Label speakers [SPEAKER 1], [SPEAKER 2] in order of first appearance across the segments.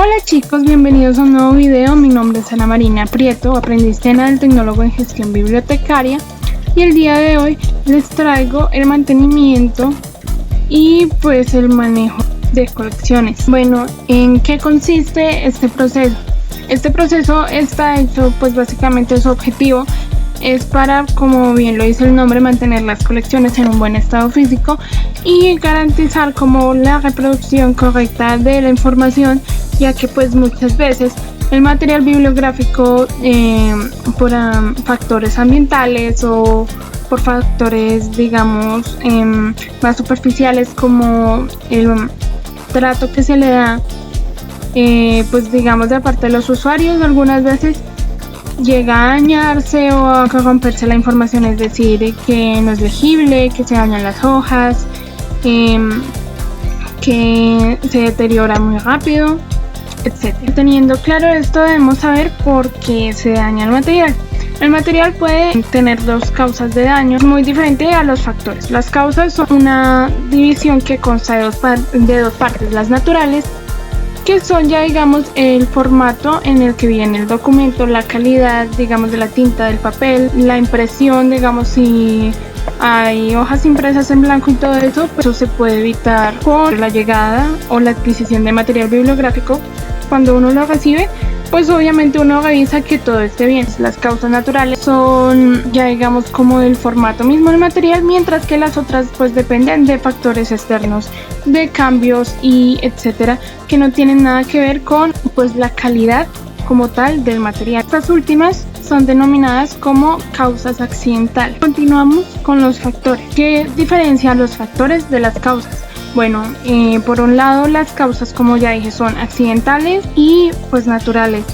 [SPEAKER 1] Hola chicos, bienvenidos a un nuevo video. Mi nombre es Ana Marina Prieto, aprendiz del Tecnólogo en Gestión Bibliotecaria, y el día de hoy les traigo el mantenimiento y pues el manejo de colecciones. Bueno, ¿en qué consiste este proceso? Este proceso está hecho, pues básicamente su objetivo es para, como bien lo dice el nombre, mantener las colecciones en un buen estado físico y garantizar como la reproducción correcta de la información, ya que pues muchas veces el material bibliográfico por factores ambientales o por factores digamos más superficiales, como el trato que se le da pues digamos de parte de los usuarios, algunas veces llega a dañarse o a corromperse la información, es decir, que no es legible, que se dañan las hojas, que se deteriora muy rápido, etc. Teniendo claro esto, debemos saber por qué se daña el material. El material puede tener dos causas de daño muy diferente a los factores. Las causas son una división que consta de dos partes, las naturales, que son ya digamos el formato en el que viene el documento, la calidad digamos de la tinta, del papel, la impresión, digamos si hay hojas impresas en blanco y todo eso, pues eso se puede evitar con la llegada o la adquisición de material bibliográfico. Cuando uno lo recibe, pues obviamente uno revisa que todo esté bien. Las causas naturales son ya digamos como del formato mismo del material, mientras que las otras pues dependen de factores externos, de cambios y etcétera, que no tienen nada que ver con pues la calidad como tal del material. Estas últimas son denominadas como causas accidentales. Continuamos con los factores. ¿Qué diferencia los factores de las causas? Bueno, por un lado las causas, como ya dije, son accidentales y pues naturales.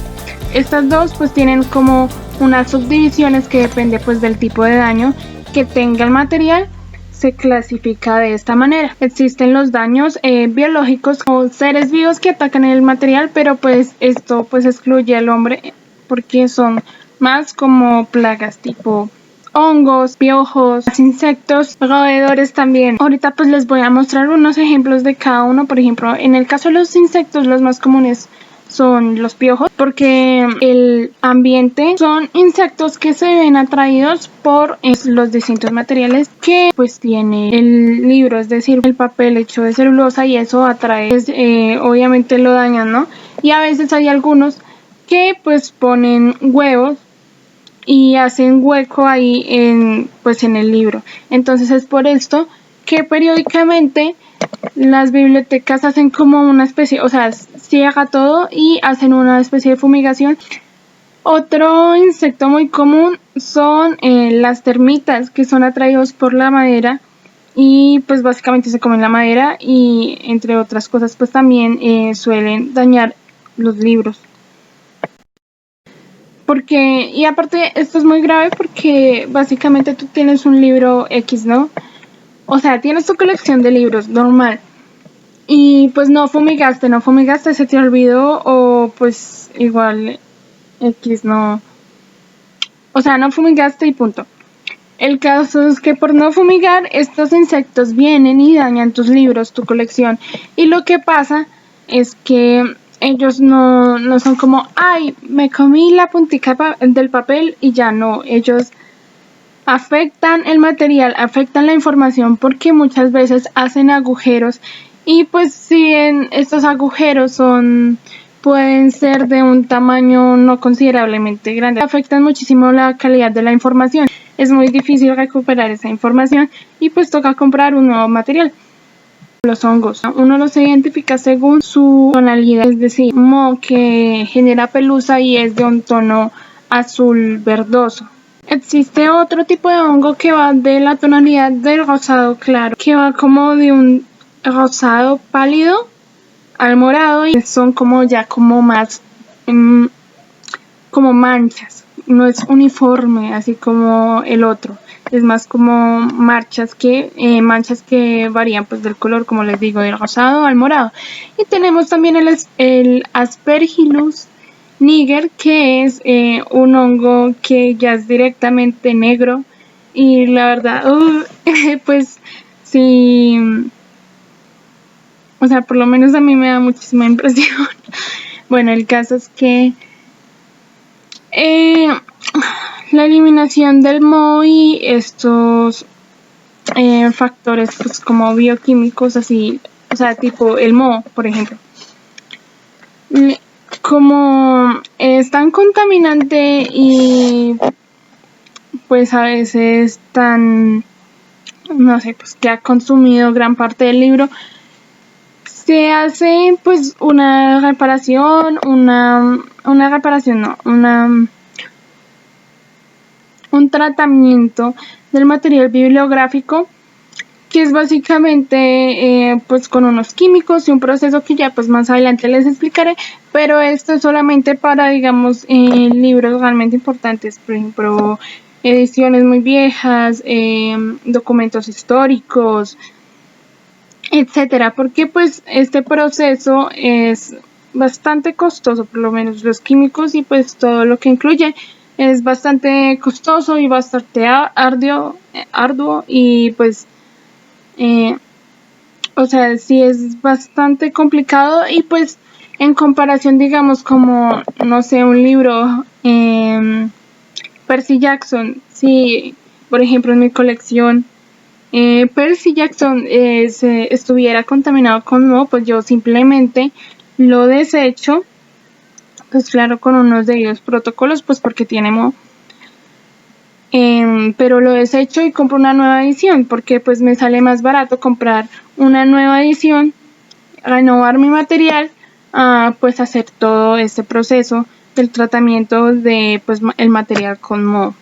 [SPEAKER 1] Estas dos pues tienen como unas subdivisiones que depende pues del tipo de daño que tenga el material. Se clasifica de esta manera. Existen los daños biológicos o seres vivos que atacan el material, pero pues esto pues excluye al hombre porque son más como plagas tipo hongos, piojos, insectos, roedores también. Ahorita pues les voy a mostrar unos ejemplos de cada uno. Por ejemplo, en el caso de los insectos, los más comunes son los piojos, porque el ambiente son insectos que se ven atraídos por los distintos materiales que pues tiene el libro, es decir, el papel hecho de celulosa, y eso atrae, obviamente lo dañan, ¿no? Y a veces hay algunos que pues ponen huevos y hacen hueco ahí en el libro. Entonces es por esto que periódicamente las bibliotecas hacen como una especie, o sea, cierra todo y hacen una especie de fumigación. Otro insecto muy común son las termitas, que son atraídos por la madera y pues básicamente se comen la madera, y entre otras cosas pues también suelen dañar los libros. Y aparte esto es muy grave porque básicamente tú tienes un libro X, ¿no? O sea, tienes tu colección de libros normal y pues no fumigaste, se te olvidó, o pues igual X, no. O sea, no fumigaste y punto. El caso es que por no fumigar, estos insectos vienen y dañan tus libros, tu colección. Y lo que pasa es que ellos no son como, ay, me comí la puntica del papel y ya no. Ellos afectan el material, afectan la información, porque muchas veces hacen agujeros, y pues si bien estos agujeros pueden ser de un tamaño no considerablemente grande, afectan muchísimo la calidad de la información. Es muy difícil recuperar esa información y pues toca comprar un nuevo material. Los hongos, uno los identifica según su tonalidad, es decir, moho que genera pelusa y es de un tono azul verdoso. Existe otro tipo de hongo que va de la tonalidad del rosado claro, que va como de un rosado pálido al morado, y son como ya como más como manchas, no es uniforme así como el otro, es más como manchas que varían pues del color, como les digo, del rosado al morado. Y tenemos también el Aspergillus niger, que es un hongo que ya es directamente negro, y la verdad pues sí, o sea, por lo menos a mí me da muchísima impresión Bueno, el caso es que la eliminación del moho y estos factores pues como bioquímicos así, o sea, tipo el moho, por ejemplo, como es tan contaminante y pues a veces tan, no sé, pues que ha consumido gran parte del libro, se hace pues una reparación, un tratamiento del material bibliográfico, que es básicamente pues con unos químicos y un proceso que ya pues más adelante les explicaré, pero esto es solamente para, digamos, libros realmente importantes, por ejemplo, ediciones muy viejas, documentos históricos, etcétera, porque pues este proceso es bastante costoso, por lo menos los químicos y pues todo lo que incluye es bastante costoso y bastante arduo y pues o sea, sí es bastante complicado y pues en comparación, digamos, como, no sé, un libro, Percy Jackson, sí, por ejemplo, en mi colección, Percy Jackson estuviera contaminado con moho, pues yo simplemente lo desecho, pues claro, con unos debidos protocolos, pues porque tiene moho. Pero lo desecho y compro una nueva edición porque pues me sale más barato comprar una nueva edición, renovar mi material, pues hacer todo este proceso del tratamiento de pues el material con moho.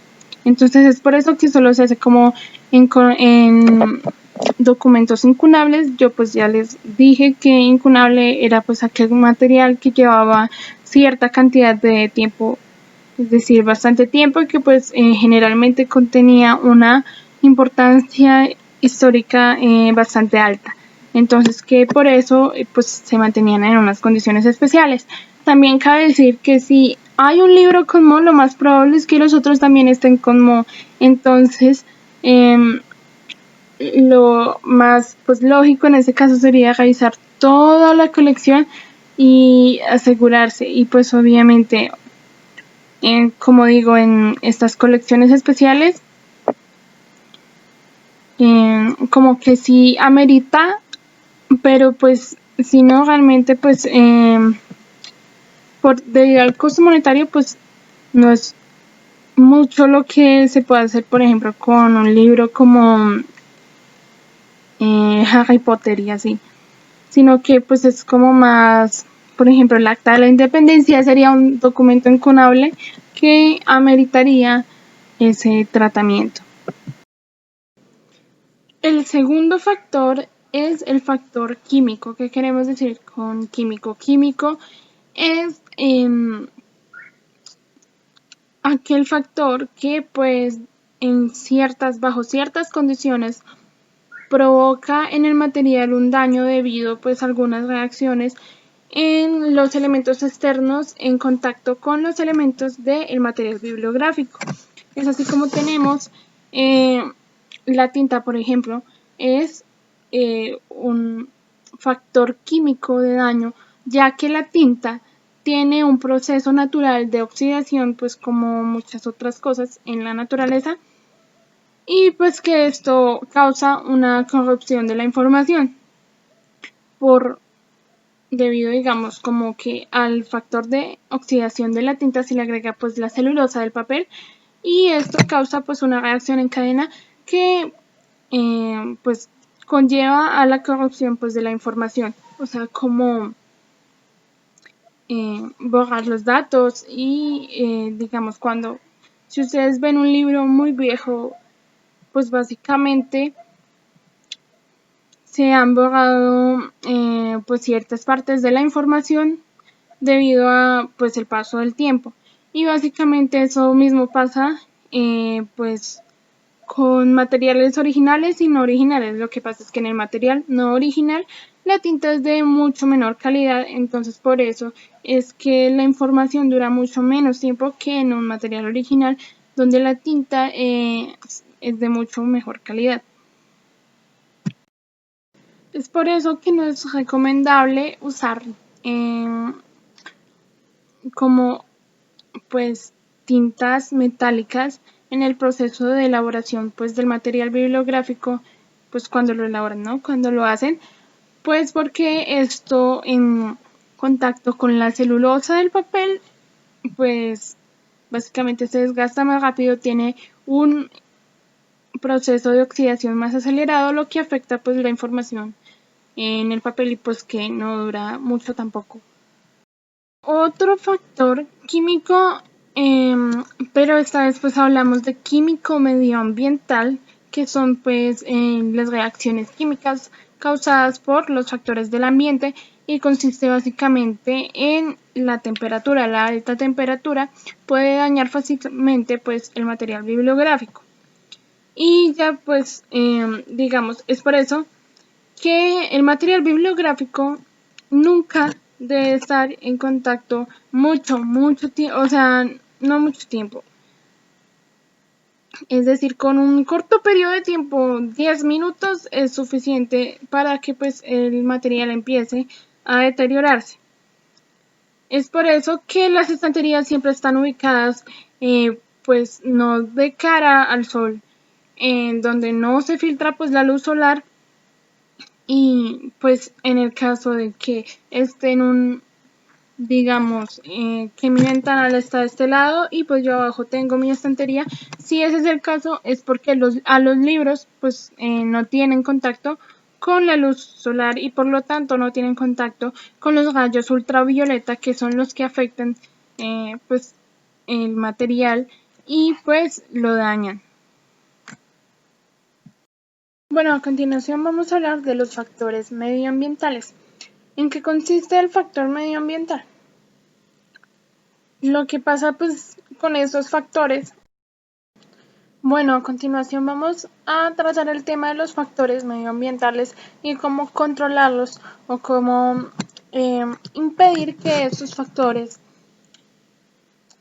[SPEAKER 1] Entonces es por eso que solo se hace como en documentos incunables. Yo pues ya les dije que incunable era pues aquel material que llevaba cierta cantidad de tiempo, es decir, bastante tiempo, y que pues generalmente contenía una importancia histórica bastante alta. Entonces que por eso pues se mantenían en unas condiciones especiales. También cabe decir que si hay un libro con moho, lo más probable es que los otros también estén con moho. Entonces lo más pues lógico en ese caso sería revisar toda la colección y asegurarse, y pues obviamente como digo, en estas colecciones especiales, como que sí amerita, pero pues si no realmente pues debido al costo monetario pues no es mucho lo que se puede hacer, por ejemplo, con un libro como Harry Potter y así, sino que pues es como más, por ejemplo, el Acta de la Independencia sería un documento incunable que ameritaría ese tratamiento. El segundo factor es el factor químico. ¿Qué queremos decir con químico? Químico es aquel factor que pues bajo ciertas condiciones provoca en el material un daño debido pues a algunas reacciones en los elementos externos en contacto con los elementos del material bibliográfico. Es así como tenemos la tinta, por ejemplo, es un factor químico de daño, ya que la tinta tiene un proceso natural de oxidación, pues como muchas otras cosas en la naturaleza, y pues que esto causa una corrupción de la información debido, digamos, como que al factor de oxidación de la tinta se le agrega pues la celulosa del papel, y esto causa pues una reacción en cadena que pues conlleva a la corrupción pues de la información, o sea, como borrar los datos y digamos, si ustedes ven un libro muy viejo, pues básicamente se han borrado pues ciertas partes de la información debido a pues el paso del tiempo, y básicamente eso mismo pasa pues con materiales originales y no originales. Lo que pasa es que en el material no original la tinta es de mucho menor calidad, entonces por eso es que la información dura mucho menos tiempo que en un material original donde la tinta es de mucho mejor calidad. Es por eso que no es recomendable usar como pues tintas metálicas en el proceso de elaboración pues del material bibliográfico, pues cuando lo elaboran, ¿no? Cuando lo hacen, pues porque esto en contacto con la celulosa del papel, pues básicamente se desgasta más rápido, tiene un proceso de oxidación más acelerado, lo que afecta pues la información en el papel y pues que no dura mucho tampoco. Otro factor químico, pero esta vez pues hablamos de químico medioambiental, que son pues las reacciones químicas causadas por los factores del ambiente y consiste básicamente en la temperatura. La alta temperatura puede dañar fácilmente pues el material bibliográfico. Y ya pues digamos, es por eso que el material bibliográfico nunca debe estar en contacto mucho tiempo, o sea, no mucho tiempo. Es decir, con un corto periodo de tiempo, 10 minutos, es suficiente para que pues el material empiece a deteriorarse. Es por eso que las estanterías siempre están ubicadas, pues no de cara al sol, en donde no se filtra pues la luz solar. Y pues en el caso de que esté en un, digamos, que mi ventana está de este lado y pues yo abajo tengo mi estantería, si ese es el caso es porque a los libros pues no tienen contacto con la luz solar y por lo tanto no tienen contacto con los rayos ultravioleta, que son los que afectan pues el material y pues lo dañan. Bueno, a continuación vamos a hablar de los factores medioambientales. ¿En qué consiste el factor medioambiental? Lo que pasa pues con esos factores. Bueno, a continuación vamos a tratar el tema de los factores medioambientales y cómo controlarlos o cómo impedir que esos factores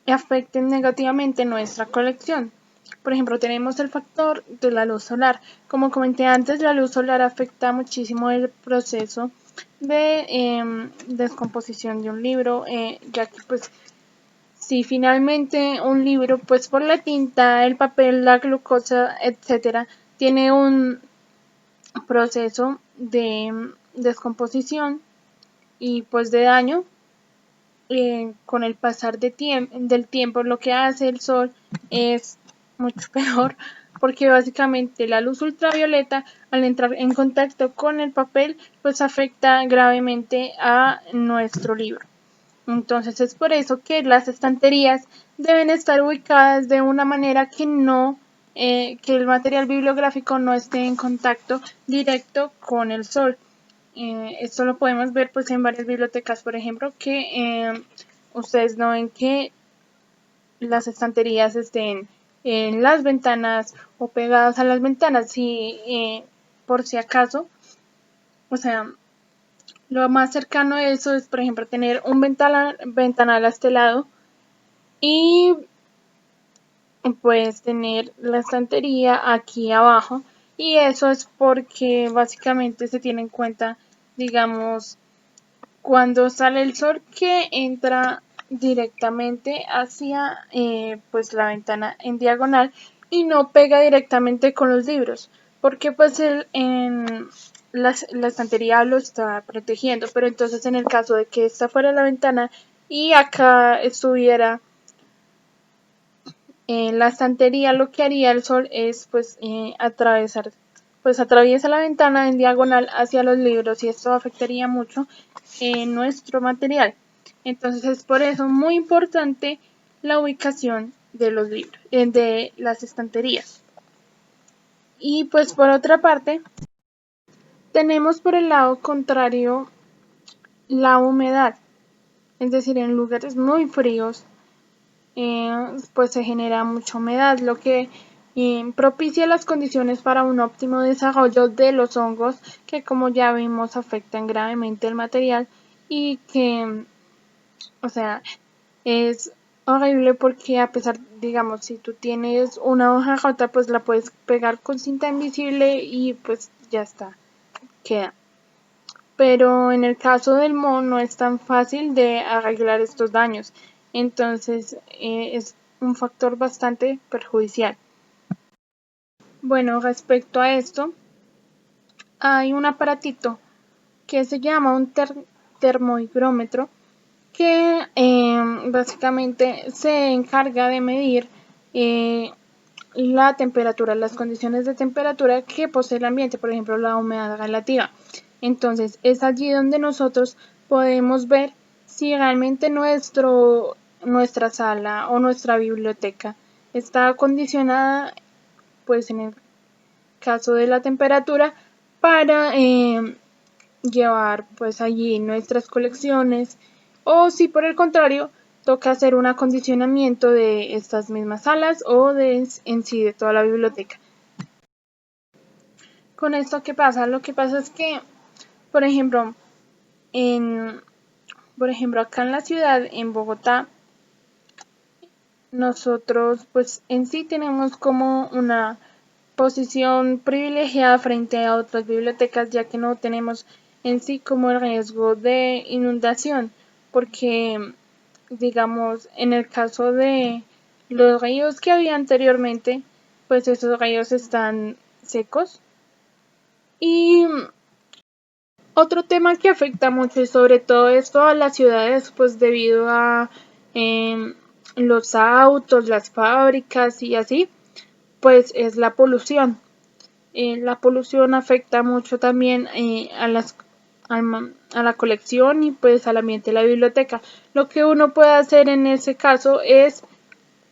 [SPEAKER 1] afecten negativamente nuestra colección. Por ejemplo, tenemos el factor de la luz solar. Como comenté antes, la luz solar afecta muchísimo el proceso de descomposición de un libro, ya que pues si finalmente un libro, pues por la tinta, el papel, la glucosa, etcétera, tiene un proceso de descomposición y pues de daño, con el pasar del tiempo, lo que hace el sol es mucho peor, porque básicamente la luz ultravioleta al entrar en contacto con el papel pues afecta gravemente a nuestro libro. Entonces es por eso que las estanterías deben estar ubicadas de una manera que no, que el material bibliográfico no esté en contacto directo con el sol. Esto lo podemos ver pues en varias bibliotecas, por ejemplo, que ustedes no ven que las estanterías estén en las ventanas o pegadas a las ventanas, y por si acaso, o sea, lo más cercano a eso es, por ejemplo, tener un ventanal a este lado y pues tener la estantería aquí abajo, y eso es porque básicamente se tiene en cuenta, digamos, cuando sale el sol que entra directamente hacia pues la ventana en diagonal y no pega directamente con los libros, porque pues la estantería lo está protegiendo, pero entonces en el caso de que esta fuera la ventana y acá estuviera la estantería, lo que haría el sol es pues atraviesa la ventana en diagonal hacia los libros y esto afectaría mucho nuestro material. Entonces es por eso muy importante la ubicación de los libros, de las estanterías. Y pues por otra parte, tenemos por el lado contrario la humedad, es decir, en lugares muy fríos pues se genera mucha humedad, lo que propicia las condiciones para un óptimo desarrollo de los hongos, que como ya vimos afectan gravemente el material y que, o sea, es horrible porque a pesar, digamos, si tú tienes una hoja rota, pues la puedes pegar con cinta invisible y pues ya está, queda. Pero en el caso del moho no es tan fácil de arreglar estos daños. entonces es un factor bastante perjudicial. Bueno, respecto a esto, hay un aparatito que se llama un termohigrómetro que básicamente se encarga de medir la temperatura, las condiciones de temperatura que posee el ambiente, por ejemplo la humedad relativa. Entonces es allí donde nosotros podemos ver si realmente nuestra sala o nuestra biblioteca está acondicionada, pues en el caso de la temperatura, para llevar pues allí nuestras colecciones, o si por el contrario toca hacer un acondicionamiento de estas mismas salas o en sí de toda la biblioteca. Con esto, ¿qué pasa? Lo que pasa es que, por ejemplo, acá en la ciudad, en Bogotá, nosotros pues en sí tenemos como una posición privilegiada frente a otras bibliotecas, ya que no tenemos en sí como el riesgo de inundación, porque digamos en el caso de los ríos que había anteriormente, pues esos ríos están secos. Y otro tema que afecta mucho y sobre todo esto a las ciudades, pues debido a los autos, las fábricas y así, pues es la polución. La polución afecta mucho también a la colección y pues al ambiente de la biblioteca. Lo que uno puede hacer en ese caso es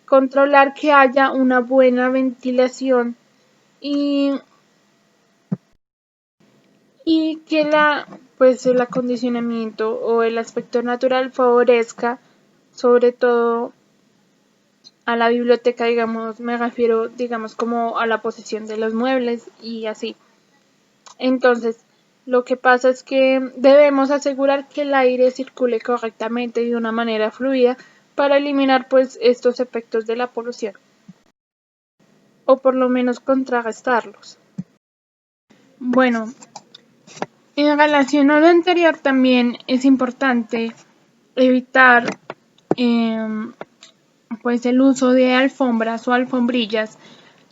[SPEAKER 1] controlar que haya una buena ventilación y, que pues el acondicionamiento o el aspecto natural favorezca sobre todo a la biblioteca, digamos, me refiero, digamos, como a la posición de los muebles y así. Entonces, lo que pasa es que debemos asegurar que el aire circule correctamente y de una manera fluida para eliminar pues estos efectos de la polución, o por lo menos contrarrestarlos. Bueno, en relación a lo anterior también es importante evitar pues el uso de alfombras o alfombrillas,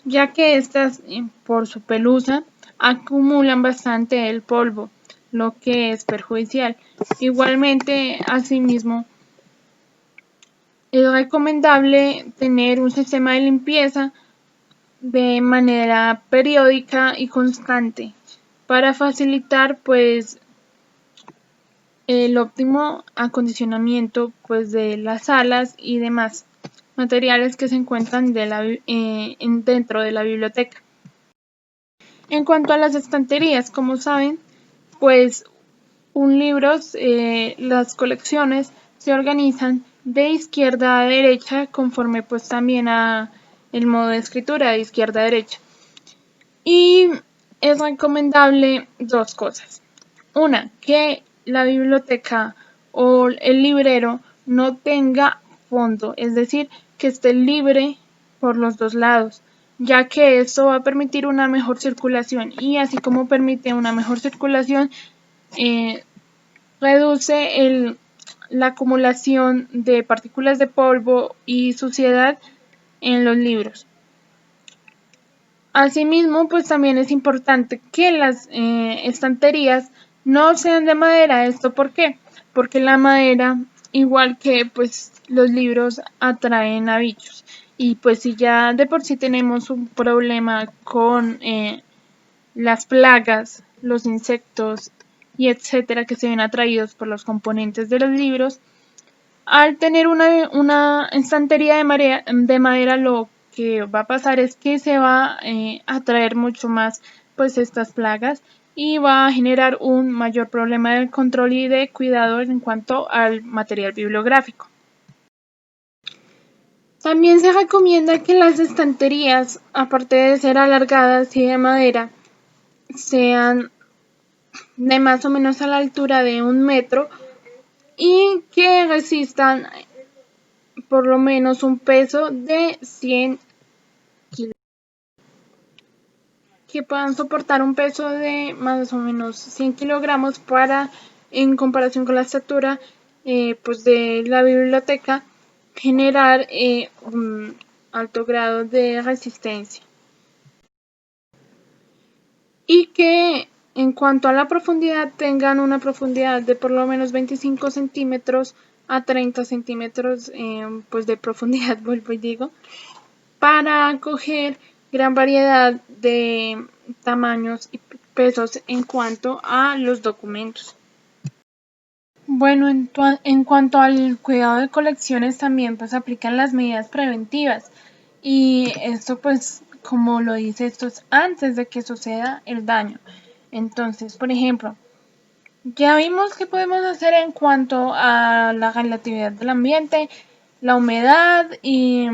[SPEAKER 1] ya que estas por su pelusa acumulan bastante el polvo, lo que es perjudicial. Igualmente, asimismo, es recomendable tener un sistema de limpieza de manera periódica y constante para facilitar pues el óptimo acondicionamiento pues de las salas y demás materiales que se encuentran dentro de la biblioteca. En cuanto a las estanterías, como saben, pues las colecciones se organizan de izquierda a derecha conforme pues también a el modo de escritura de izquierda a derecha. Y es recomendable dos cosas. Una, que la biblioteca o el librero no tenga fondo, es decir, que esté libre por los dos lados, ya que esto va a permitir una mejor circulación y así como permite una mejor circulación, reduce la acumulación de partículas de polvo y suciedad en los libros. Asimismo, pues también es importante que las estanterías no sean de madera. ¿Esto por qué? Porque la madera, igual que pues los libros, atraen a bichos. Y pues si ya de por sí tenemos un problema con las plagas, los insectos y etcétera que se ven atraídos por los componentes de los libros, al tener una estantería de madera, lo que va a pasar es que se va a atraer mucho más pues estas plagas y va a generar un mayor problema de control y de cuidado en cuanto al material bibliográfico. También se recomienda que las estanterías, aparte de ser alargadas y de madera, sean de más o menos a la altura de 1 metro y que resistan por lo menos un peso de 100 kilos, que puedan soportar un peso de más o menos 100 kilogramos para, en comparación con la estatura pues de la biblioteca, generar un alto grado de resistencia. Y que en cuanto a la profundidad tengan una profundidad de por lo menos 25 centímetros a 30 centímetros pues de profundidad, vuelvo y digo, para acoger gran variedad de tamaños y pesos en cuanto a los documentos. Bueno, en cuanto al cuidado de colecciones también pues aplican las medidas preventivas y esto pues como lo dice esto es antes de que suceda el daño. Entonces, por ejemplo, ya vimos qué podemos hacer en cuanto a la relatividad del ambiente, la humedad y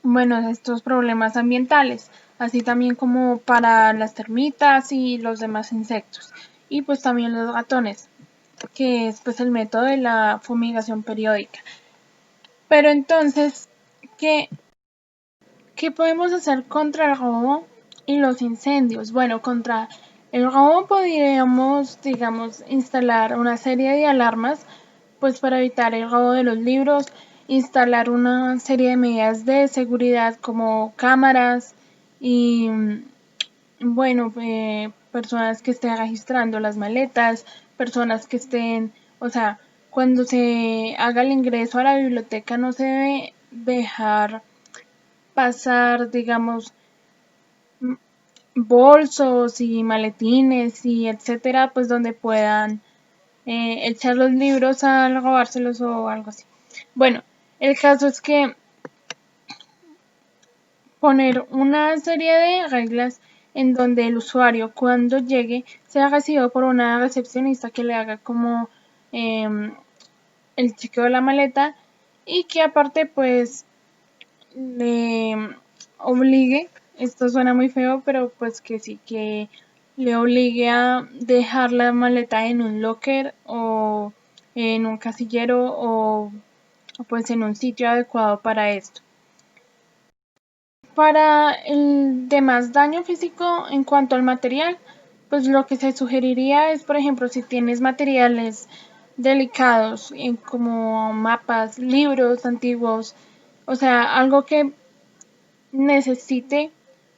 [SPEAKER 1] bueno, estos problemas ambientales, así también como para las termitas y los demás insectos y pues también los ratones, que es pues el método de la fumigación periódica. Pero entonces, ¿qué, qué podemos hacer contra el robo y los incendios? Bueno, contra el robo podríamos, digamos, instalar una serie de alarmas, pues para evitar el robo de los libros, instalar una serie de medidas de seguridad como cámaras y, bueno, personas que estén registrando las maletas, personas que estén, o sea, cuando se haga el ingreso a la biblioteca no se debe dejar pasar, digamos, bolsos y maletines y etcétera, pues donde puedan echar los libros al robárselos o algo así. Bueno, el caso es que poner una serie de reglas en donde el usuario cuando llegue sea recibido por una recepcionista que le haga como el chequeo de la maleta y que aparte pues le obligue, esto suena muy feo, pero pues que sí, que le obligue a dejar la maleta en un locker o en un casillero o pues en un sitio adecuado para esto. Para el demás daño físico en cuanto al material, pues lo que se sugeriría es, por ejemplo, si tienes materiales delicados como mapas, libros antiguos, o sea, algo que necesite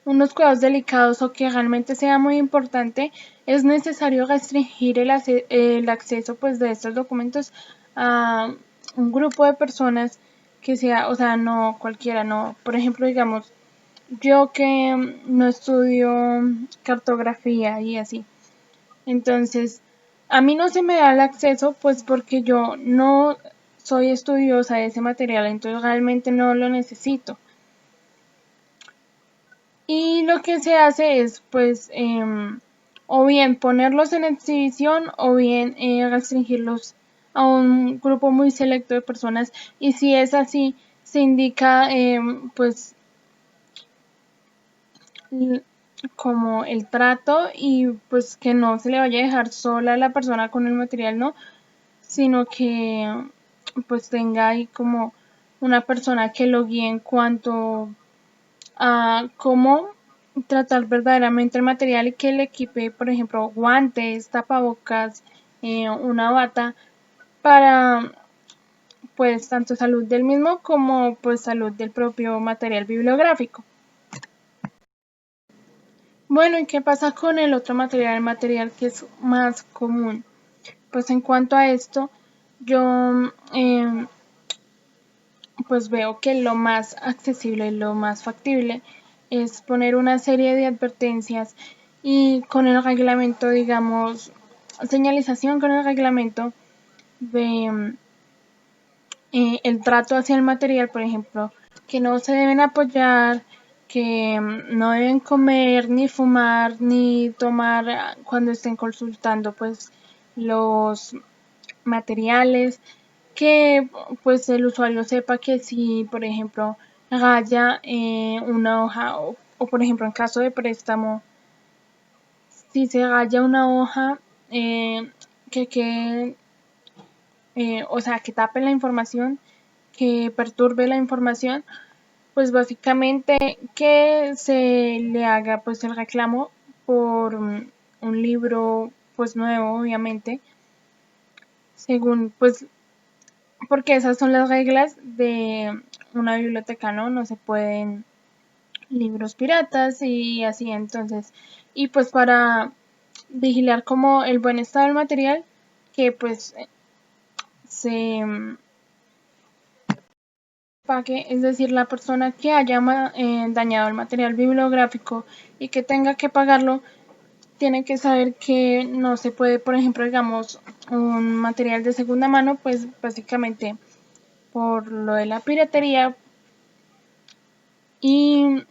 [SPEAKER 1] unos cuidados delicados o que realmente sea muy importante, es necesario restringir el acceso pues de estos documentos a un grupo de personas que sea, o sea, no cualquiera, no, por ejemplo, digamos, yo que no estudio cartografía y así, entonces a mí no se me da el acceso pues porque yo no soy estudiosa de ese material, entonces realmente no lo necesito. Y lo que se hace es, pues, o bien ponerlos en exhibición o bien restringirlos a un grupo muy selecto de personas. Y si es así, se indica, pues, como el trato y pues que no se le vaya a dejar sola a la persona con el material, ¿no? Sino que pues tenga ahí como una persona que lo guíe en cuanto a cómo tratar verdaderamente el material y que le equipe, por ejemplo, guantes, tapabocas, una bata para pues tanto salud del mismo como pues salud del propio material bibliográfico. Bueno, ¿y qué pasa con el otro material, el material que es más común? Pues en cuanto a esto, yo pues veo que lo más accesible, lo más factible es poner una serie de advertencias y con el reglamento, digamos, señalización con el reglamento de el trato hacia el material, por ejemplo, que no se deben apoyar, que no deben comer, ni fumar, ni tomar cuando estén consultando pues los materiales, que pues el usuario sepa que si por ejemplo raya una hoja o por ejemplo en caso de préstamo si se raya una hoja que o sea que tape la información, que perturbe la información, pues básicamente que se le haga pues el reclamo por un libro pues nuevo obviamente según pues porque esas son las reglas de una biblioteca, ¿no? No se pueden libros piratas y así, entonces, y pues para vigilar como el buen estado del material, que pues se pague, es decir, la persona que haya dañado el material bibliográfico y que tenga que pagarlo, tiene que saber que no se puede, por ejemplo, digamos, un material de segunda mano, pues básicamente por lo de la piratería y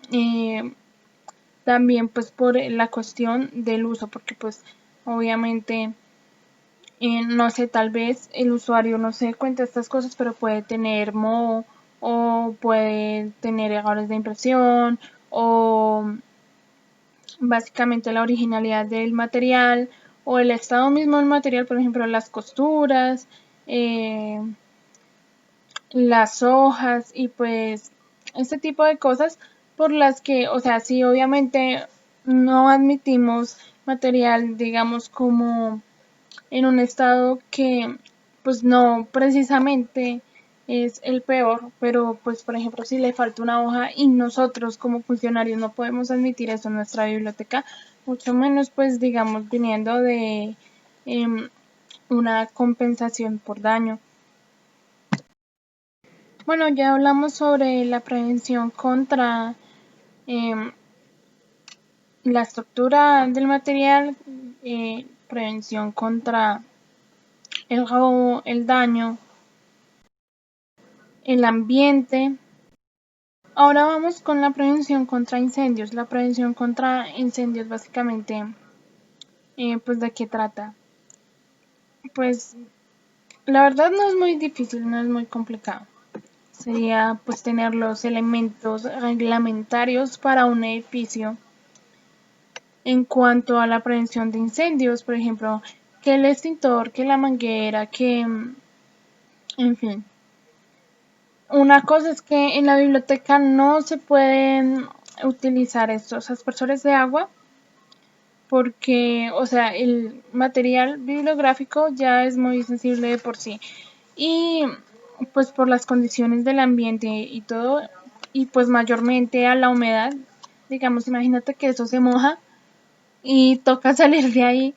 [SPEAKER 1] también pues por la cuestión del uso, porque pues obviamente no sé, tal vez el usuario no se cuenta estas cosas, pero puede tener moho o puede tener errores de impresión o básicamente la originalidad del material o el estado mismo del material, por ejemplo, las costuras, las hojas y pues este tipo de cosas por las que, o sea, sí, obviamente no admitimos material, digamos, como en un estado que pues no precisamente es el peor, pero pues por ejemplo si le falta una hoja y nosotros como funcionarios no podemos admitir eso en nuestra biblioteca, mucho menos pues digamos viniendo de una compensación por daño. Bueno, ya hablamos sobre la prevención contra la estructura del material, prevención contra el robo, el daño, el ambiente. Ahora vamos con la prevención contra incendios. La prevención contra incendios básicamente, pues ¿de qué trata? Pues la verdad no es muy difícil, no es muy complicado. Sería pues tener los elementos reglamentarios para un edificio en cuanto a la prevención de incendios, por ejemplo, que el extintor, que la manguera, que en fin. Una cosa es que en la biblioteca no se pueden utilizar estos aspersores de agua porque, o sea, el material bibliográfico ya es muy sensible de por sí y pues por las condiciones del ambiente y todo y pues mayormente a la humedad, digamos, imagínate que eso se moja y toca salir de ahí,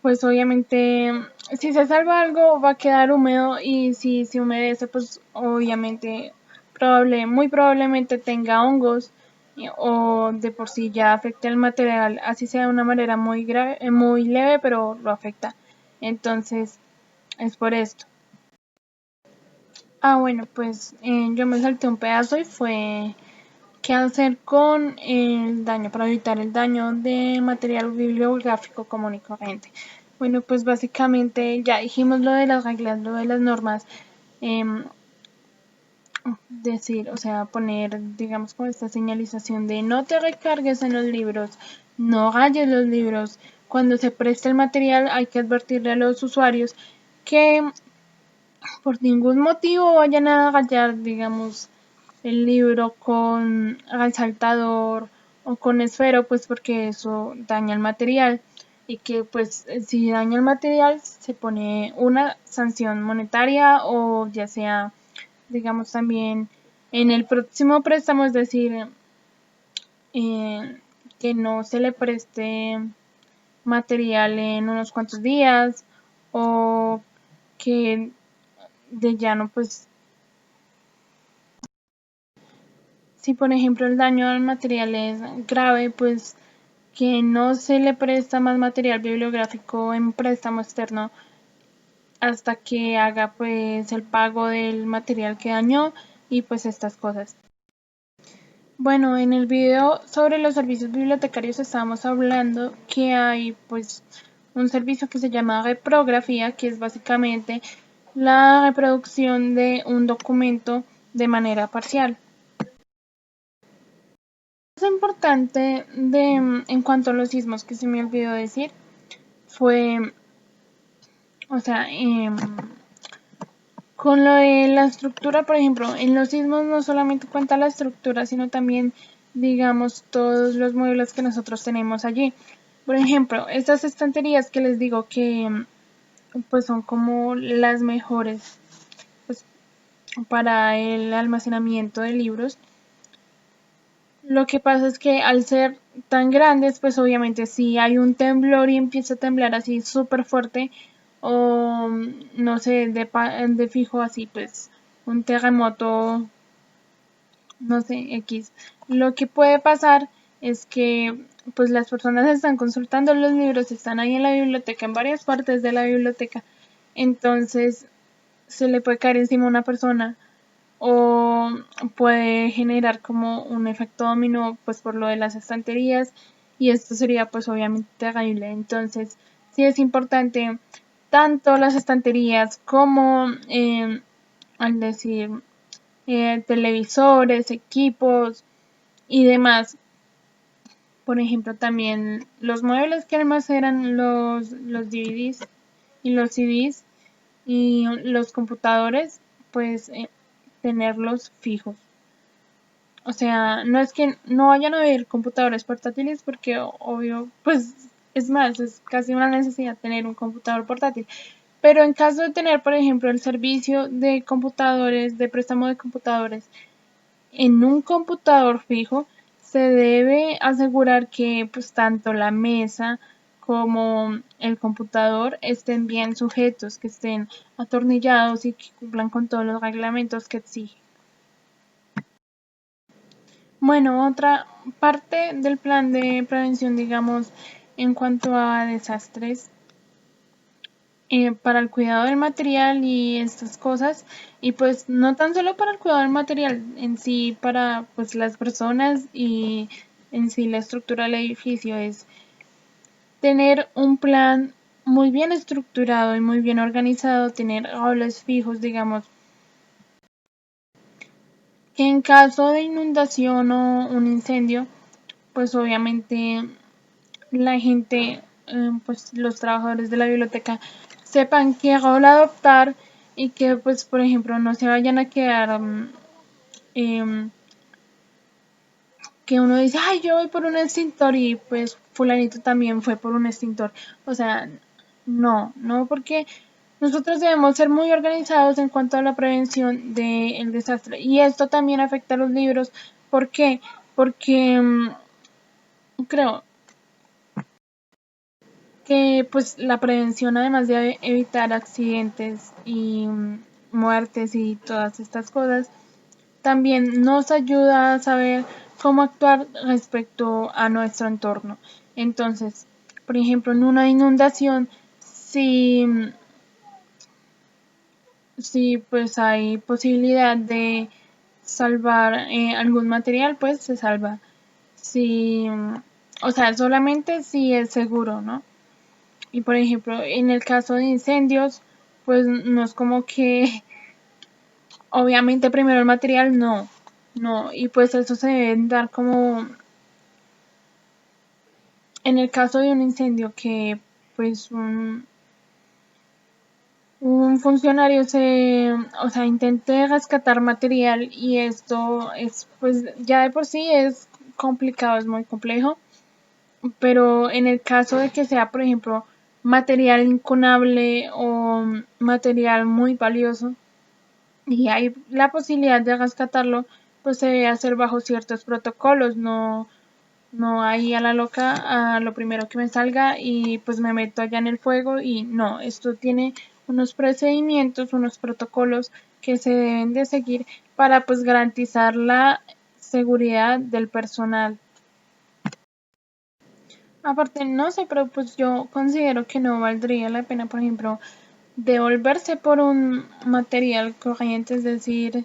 [SPEAKER 1] pues obviamente si se salva algo va a quedar húmedo y si se humedece pues obviamente muy probablemente tenga hongos o de por sí ya afecta el material, así sea de una manera muy grave, muy leve, pero lo afecta. Entonces es por esto. Ah, bueno, pues yo me salté un pedazo y fue qué hacer con el daño para evitar el daño de material bibliográfico común y corriente. Bueno, pues básicamente ya dijimos lo de las reglas, lo de las normas. Decir, o sea, poner, digamos, con esta señalización de no te recargues en los libros, no rayes los libros. Cuando se preste el material hay que advertirle a los usuarios que por ningún motivo vayan a rayar, digamos, el libro con resaltador o con esfero, pues porque eso daña el material y que pues si daña el material se pone una sanción monetaria o ya sea, digamos, también en el próximo préstamo, es decir, que no se le preste material en unos cuantos días o que de llano pues si por ejemplo el daño al material es grave, pues que no se le presta más material bibliográfico en préstamo externo hasta que haga pues el pago del material que dañó y pues estas cosas. Bueno, en el video sobre los servicios bibliotecarios estábamos hablando que hay pues un servicio que se llama reprografía, que es básicamente la reproducción de un documento de manera parcial. Lo importante en cuanto a los sismos que se me olvidó decir fue, o sea, con lo de la estructura, por ejemplo, en los sismos no solamente cuenta la estructura, sino también, digamos, todos los muebles que nosotros tenemos allí. Por ejemplo, estas estanterías que les digo que pues son como las mejores pues, para el almacenamiento de libros. Lo que pasa es que al ser tan grandes, pues obviamente si hay un temblor y empieza a temblar así súper fuerte, o no sé, de fijo así, pues un terremoto, no sé, X. Lo que puede pasar es que pues las personas están consultando los libros, están ahí en la biblioteca, en varias partes de la biblioteca, entonces se le puede caer encima a una persona o puede generar como un efecto dominó pues por lo de las estanterías y esto sería pues obviamente terrible. Entonces sí es importante tanto las estanterías como al decir televisores, equipos y demás. Por ejemplo, también los muebles que almacenan los DVDs y los CDs y los computadores, pues tenerlos fijos. O sea, no es que no vayan a haber computadores portátiles porque obvio, pues es más, es casi una necesidad tener un computador portátil. Pero en caso de tener, por ejemplo, el servicio de computadores, de préstamo de computadores en un computador fijo, se debe asegurar que pues tanto la mesa como el computador estén bien sujetos, que estén atornillados y que cumplan con todos los reglamentos que exige. Bueno, otra parte del plan de prevención, digamos, en cuanto a desastres, para el cuidado del material y estas cosas, y pues no tan solo para el cuidado del material en sí, para pues las personas y en sí la estructura del edificio, es tener un plan muy bien estructurado y muy bien organizado, tener roles fijos, digamos, que en caso de inundación o un incendio, pues obviamente la gente, pues los trabajadores de la biblioteca sepan qué rol adoptar y que pues por ejemplo no se vayan a quedar que uno dice, ay, yo voy por un extintor y pues fulanito también fue por un extintor. O sea, no, porque nosotros debemos ser muy organizados en cuanto a la prevención del desastre. Y esto también afecta a los libros. ¿Por qué? Porque creo que pues la prevención, además de evitar accidentes y muertes y todas estas cosas, también nos ayuda a saber cómo actuar respecto a nuestro entorno. Entonces, por ejemplo, en una inundación, si pues hay posibilidad de salvar algún material, pues se salva. Si, o sea, solamente si es seguro, ¿no? Y por ejemplo, en el caso de incendios, pues no es como que, obviamente primero el material, no, y pues eso se debe dar como, en el caso de un incendio que pues un funcionario o sea, intente rescatar material y esto es, pues ya de por sí es complicado, es muy complejo, pero en el caso de que sea, por ejemplo, material incunable o material muy valioso y hay la posibilidad de rescatarlo, pues se debe hacer bajo ciertos protocolos, no ahí a la loca, a lo primero que me salga y pues me meto allá en el fuego y no, esto tiene unos procedimientos, unos protocolos que se deben de seguir para pues garantizar la seguridad del personal. Aparte, no sé, pero pues yo considero que no valdría la pena, por ejemplo, devolverse por un material corriente, es decir,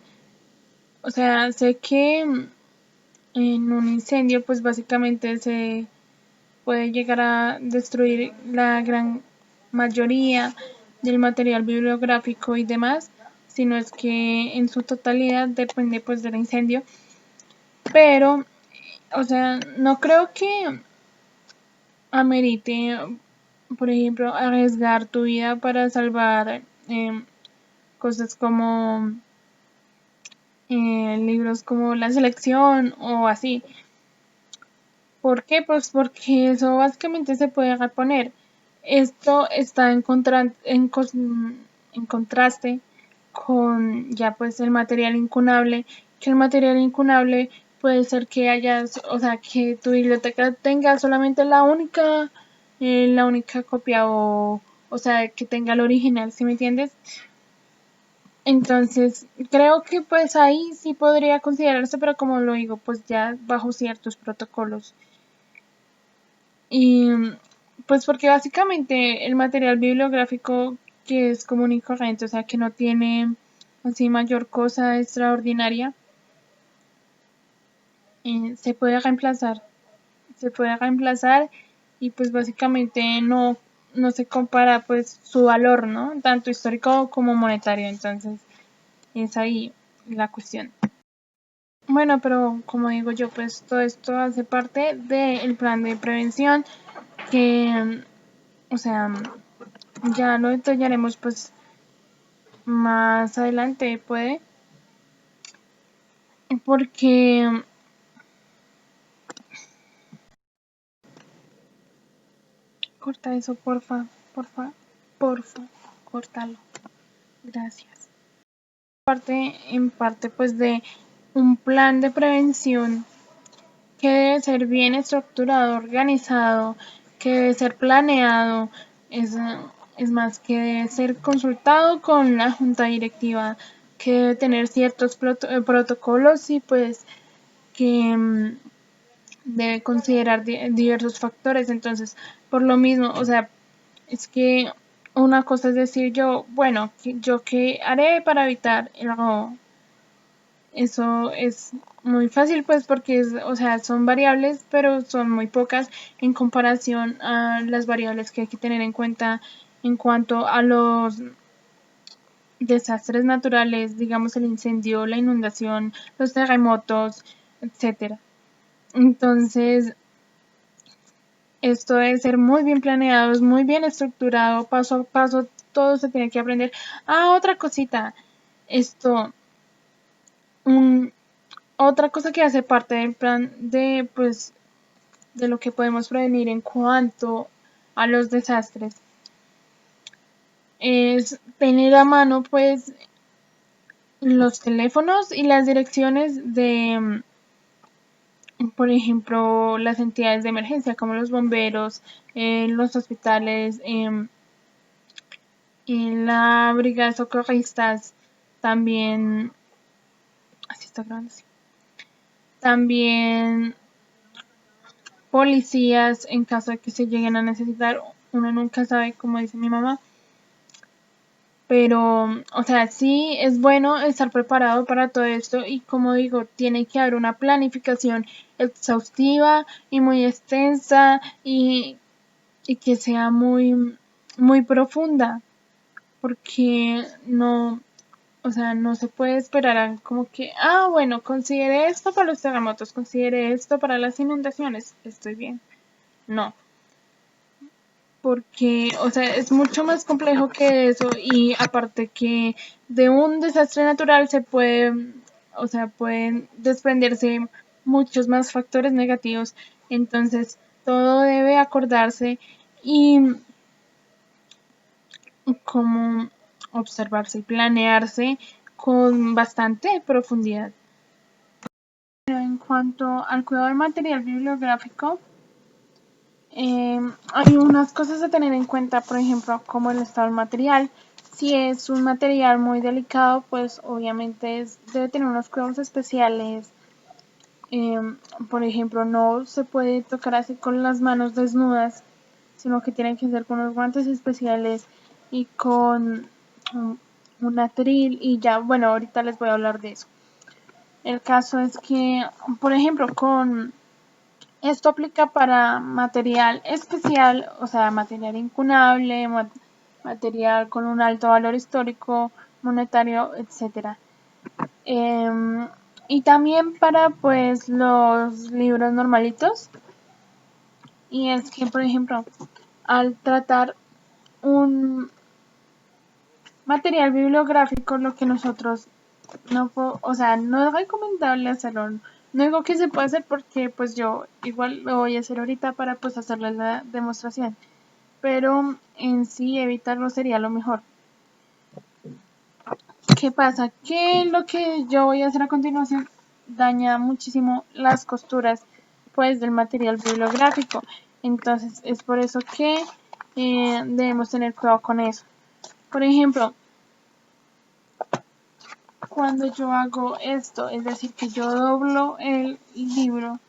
[SPEAKER 1] o sea, sé que en un incendio pues básicamente se puede llegar a destruir la gran mayoría del material bibliográfico y demás, sino es que en su totalidad depende pues del incendio, pero o sea, no creo que amerite, por ejemplo, arriesgar tu vida para salvar cosas como libros como La Selección o así. ¿Por qué? Pues porque eso básicamente se puede reponer. Esto está en contraste con ya pues el material incunable, que el material incunable puede ser que hayas, o sea, que tu biblioteca tenga solamente la única copia o sea, que tenga el original, ¿sí me entiendes? Entonces, creo que pues ahí sí podría considerarse, pero como lo digo, pues ya bajo ciertos protocolos. Y pues porque básicamente el material bibliográfico que es común y corriente, o sea, que no tiene así mayor cosa extraordinaria, se puede reemplazar. Se puede reemplazar y pues básicamente no se compara pues su valor, ¿no? Tanto histórico como monetario. Entonces, es ahí la cuestión. Bueno, pero como digo yo, pues todo esto hace parte del plan de prevención que, o sea, ya lo detallaremos pues más adelante, puede, porque corta eso, porfa, porfa, porfa, córtalo, gracias. En parte pues de un plan de prevención que debe ser bien estructurado, organizado, que debe ser planeado, es, es más que debe ser consultado con la junta directiva, que debe tener ciertos protocolos y pues que debe considerar diversos factores. Entonces, por lo mismo, o sea, es que una cosa es decir yo, bueno, yo qué haré para evitar el robo. Eso es muy fácil, pues, porque o sea, son variables, pero son muy pocas en comparación a las variables que hay que tener en cuenta en cuanto a los desastres naturales, digamos el incendio, la inundación, los terremotos, etcétera. Entonces, esto debe ser muy bien planeado, es muy bien estructurado, paso a paso, todo se tiene que aprender. Ah, otra cosita, esto, un, otra cosa que hace parte del plan de, pues, de lo que podemos prevenir en cuanto a los desastres es tener a mano, pues, los teléfonos y las direcciones de, por ejemplo, las entidades de emergencia como los bomberos, los hospitales, en la brigada de socorristas, también, así está grabando, sí. También policías en caso de que se lleguen a necesitar, uno nunca sabe, como dice mi mamá, pero, o sea, sí es bueno estar preparado para todo esto y como digo, tiene que haber una planificación exhaustiva y muy extensa y que sea muy profunda, porque no, o sea, no se puede esperar a como que, bueno, considere esto para los terremotos, considere esto para las inundaciones, estoy bien. No, porque, o sea, es mucho más complejo que eso y aparte que de un desastre natural se puede, o sea, pueden desprenderse muchos más factores negativos, entonces todo debe acordarse y como observarse y planearse con bastante profundidad. En cuanto al cuidado del material bibliográfico, hay unas cosas a tener en cuenta, por ejemplo, como el estado del material. Si es un material muy delicado, pues obviamente debe tener unos cuidados especiales. Por ejemplo, no se puede tocar así con las manos desnudas, sino que tienen que ser con unos guantes especiales y con un atril y ya, bueno, ahorita les voy a hablar de eso. El caso es que, por ejemplo, esto aplica para material especial, o sea, material incunable, material con un alto valor histórico, monetario, etc. Y también para pues los libros normalitos. Y es que, por ejemplo, al tratar un material bibliográfico, lo que nosotros o sea, no es recomendable hacerlo. No digo que se puede hacer porque pues yo igual lo voy a hacer ahorita para pues hacerles la demostración. pero en sí evitarlo sería lo mejor. ¿Qué pasa? Que lo que yo voy a hacer a continuación daña muchísimo las costuras pues del material bibliográfico. Entonces es por eso que debemos tener cuidado con eso. Por ejemplo, cuando yo hago esto, es decir, que yo doblo el libro,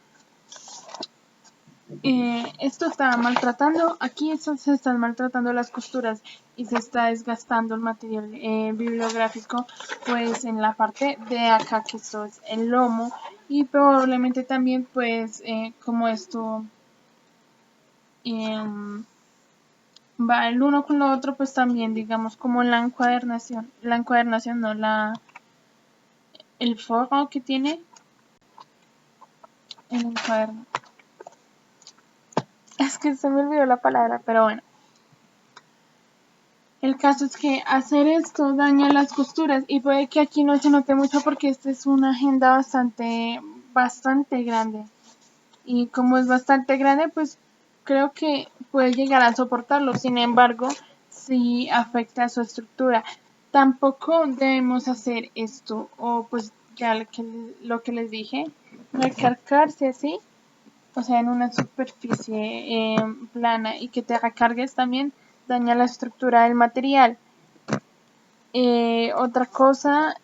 [SPEAKER 1] esto está maltratando, aquí se están maltratando las costuras y se está desgastando el material bibliográfico, pues en la parte de acá, que esto es el lomo, y probablemente también pues como esto va el uno con lo otro, pues también digamos como la encuadernación no, el forro que tiene el encuaderno. Es que se me olvidó la palabra, pero bueno. El caso es que hacer esto daña las costuras y puede que aquí no se note mucho porque esta es una agenda bastante grande. Y como es bastante grande, pues creo que puede llegar a soportarlo. Sin embargo, sí afecta a su estructura. Tampoco debemos hacer esto, o pues ya lo que les dije, recargarse así, o sea, en una superficie plana, y que te recargues también daña la estructura del material. Otra cosa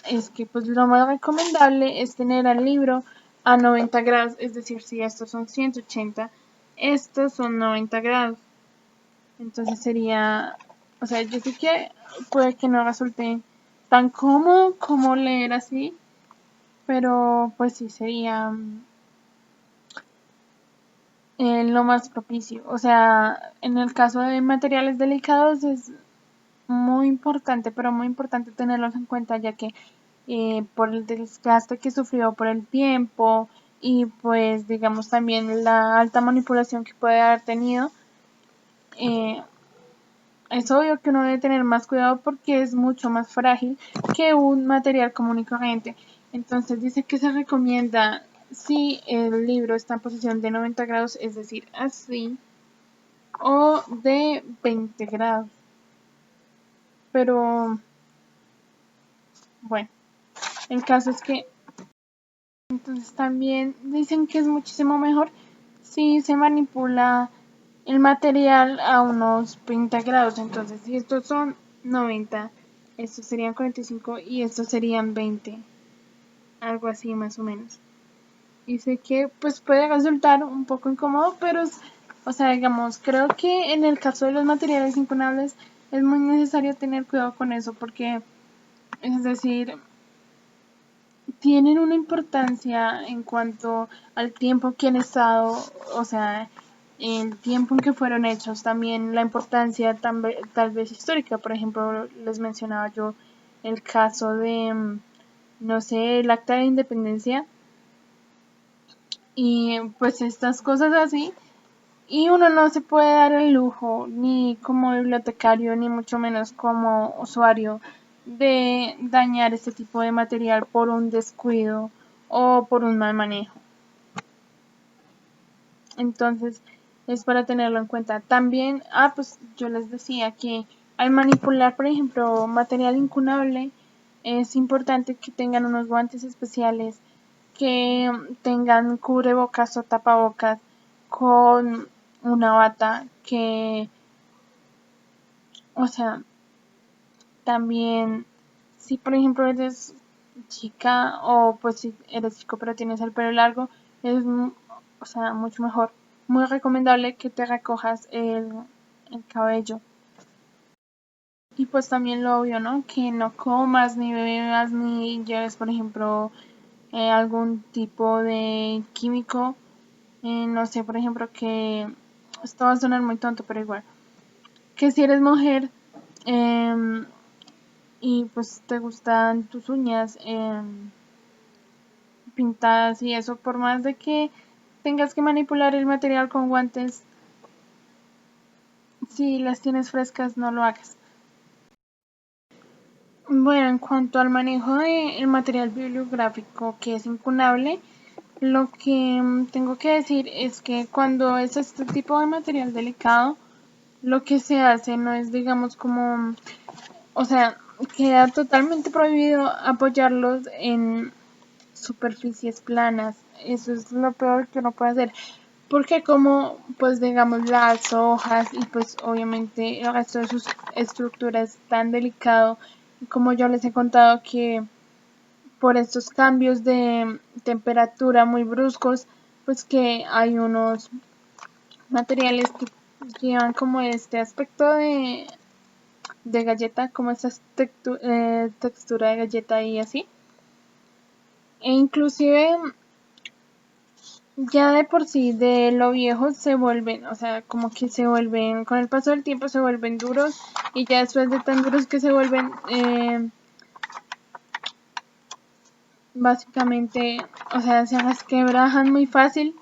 [SPEAKER 1] es que pues lo más recomendable es tener el libro a 90 grados, es decir, si estos son 180, estos son 90 grados. Entonces sería, o sea, yo sé que puede que no resulte tan cómodo como leer así, pero pues sí sería lo más propicio. O sea, en el caso de materiales delicados es muy importante, pero muy importante tenerlos en cuenta, ya que por el desgaste que sufrió por el tiempo y pues digamos también la alta manipulación que puede haber tenido, es obvio que uno debe tener más cuidado porque es mucho más frágil que un material común y corriente. Entonces dice que se recomienda, si el libro está en posición de 90 grados, es decir, así, o de 20 grados. Pero bueno, el caso es que entonces también dicen que es muchísimo mejor si se manipula el material a unos 20 grados. Entonces, si estos son 90, estos serían 45 y estos serían 20. Algo así más o menos. Y sé que pues puede resultar un poco incómodo, pero o sea, digamos, creo que en el caso de los materiales incunables es muy necesario tener cuidado con eso porque, es decir, tienen una importancia en cuanto al tiempo que han estado, o sea, el tiempo en que fueron hechos, también la importancia tal vez histórica. Por ejemplo, les mencionaba yo el caso de, no sé, el Acta de Independencia y pues estas cosas así. Y uno no se puede dar el lujo, ni como bibliotecario, ni mucho menos como usuario, de dañar este tipo de material por un descuido o por un mal manejo. Entonces, es para tenerlo en cuenta. También, pues yo les decía que al manipular, por ejemplo, material incunable, es importante que tengan unos guantes especiales, que tengan cubrebocas o tapabocas con una bata, que, o sea, también si por ejemplo eres chica o pues si eres chico pero tienes el pelo largo, es o sea, mucho mejor, muy recomendable que te recojas el cabello. Y pues también lo obvio, ¿no? Que no comas ni bebas ni lleves, por ejemplo, algún tipo de químico. No sé, por ejemplo, que esto va a sonar muy tonto, pero igual. Que si eres mujer y pues te gustan tus uñas pintadas y eso, por más de que tengas que manipular el material con guantes, si las tienes frescas, no lo hagas. Bueno, en cuanto al manejo del material bibliográfico que es incunable, lo que tengo que decir es que cuando es este tipo de material delicado, lo que se hace no es, digamos, como, o sea, queda totalmente prohibido apoyarlos en superficies planas. Eso es lo peor que uno puede hacer. Porque como, pues digamos, las hojas y pues obviamente el resto de sus estructuras es tan delicado, como yo les he contado que por estos cambios de temperatura muy bruscos, pues que hay unos materiales que llevan como este aspecto de galleta, como esta textura de galleta y así. E inclusive ya de por sí de lo viejo se vuelven, o sea, como que se vuelven, con el paso del tiempo se vuelven duros y ya después de tan duros que se vuelven, básicamente, o sea, se resquebrajan muy fácil.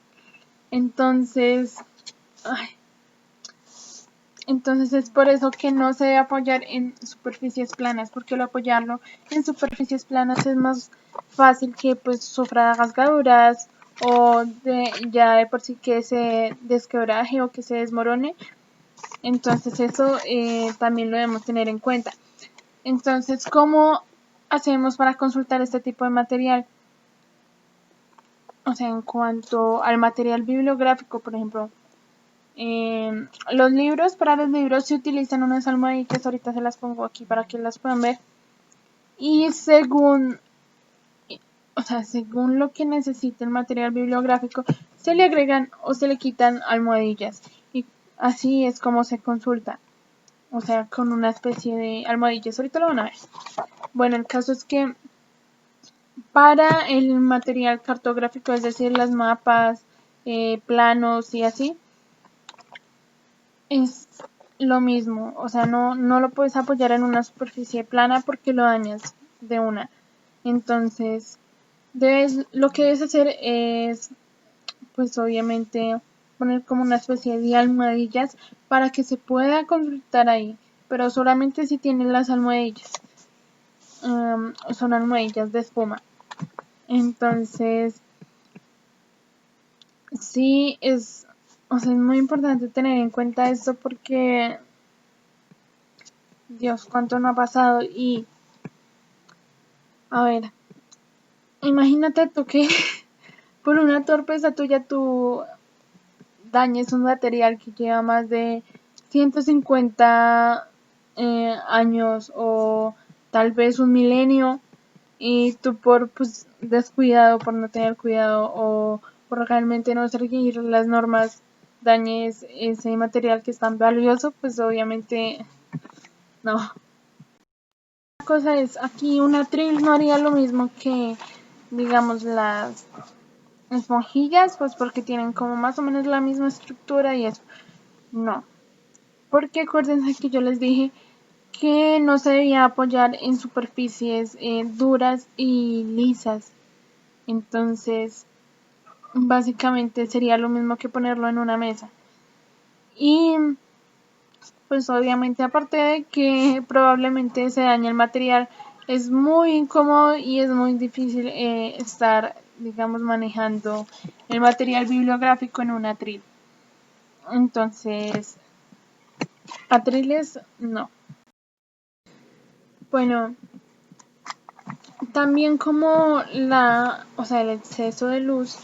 [SPEAKER 1] Entonces, ay, entonces es por eso que no se debe apoyar en superficies planas, porque al apoyarlo en superficies planas es más fácil que pues sufra rasgaduras o ya de por sí que se desquebraje o que se desmorone. Entonces eso también lo debemos tener en cuenta. Entonces, ¿cómo hacemos para consultar este tipo de material? O sea, en cuanto al material bibliográfico, por ejemplo, para los libros se utilizan unas almohadillas, ahorita se las pongo aquí para que las puedan ver. Y según lo que necesite el material bibliográfico, se le agregan o se le quitan almohadillas. Y así es como se consulta. O sea, con una especie de almohadillas. Ahorita lo van a ver. Bueno, el caso es que para el material cartográfico, es decir, las mapas, planos y así, es lo mismo. O sea, no lo puedes apoyar en una superficie plana porque lo dañas de una. Entonces, lo que debes hacer es, pues obviamente, poner como una especie de almohadillas para que se pueda consultar ahí, pero solamente si tienes las almohadillas. Son almohadillas de espuma. Entonces, sí o sea, es muy importante tener en cuenta esto porque, Dios, cuánto no ha pasado. Y, a ver, imagínate tú que por una torpeza tuya tú dañes un material que lleva más de 150 años o tal vez un milenio y tú por pues descuidado, por no tener cuidado o por realmente no seguir las normas dañes ese material que es tan valioso, pues obviamente no. La cosa es, aquí un atril no haría lo mismo que, digamos, las esponjillas, pues porque tienen como más o menos la misma estructura y eso. No, porque acuérdense que yo les dije que no se debía apoyar en superficies duras y lisas. Entonces, básicamente sería lo mismo que ponerlo en una mesa. Y pues obviamente aparte de que probablemente se dañe el material, es muy incómodo y es muy difícil estar, digamos, manejando el material bibliográfico en un atril. Entonces, atriles no. Bueno, también como el exceso de luz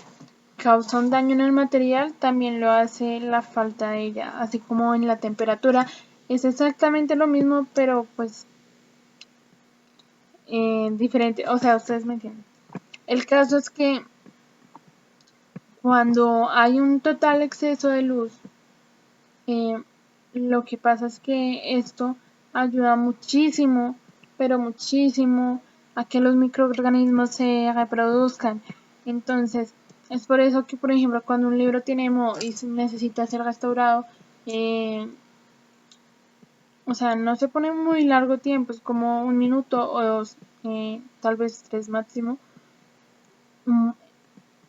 [SPEAKER 1] causa un daño en el material, también lo hace la falta de ella, así como en la temperatura. Es exactamente lo mismo, pero pues diferente. O sea, ustedes me entienden. El caso es que cuando hay un total exceso de luz, eh, lo que pasa es que esto ayuda muchísimo, pero muchísimo, a que los microorganismos se reproduzcan. Entonces, es por eso que, por ejemplo, cuando un libro tiene moho y necesita ser restaurado, eh, o sea, no se pone muy largo tiempo, es como 1 minuto o 2, tal vez 3 máximo, mm,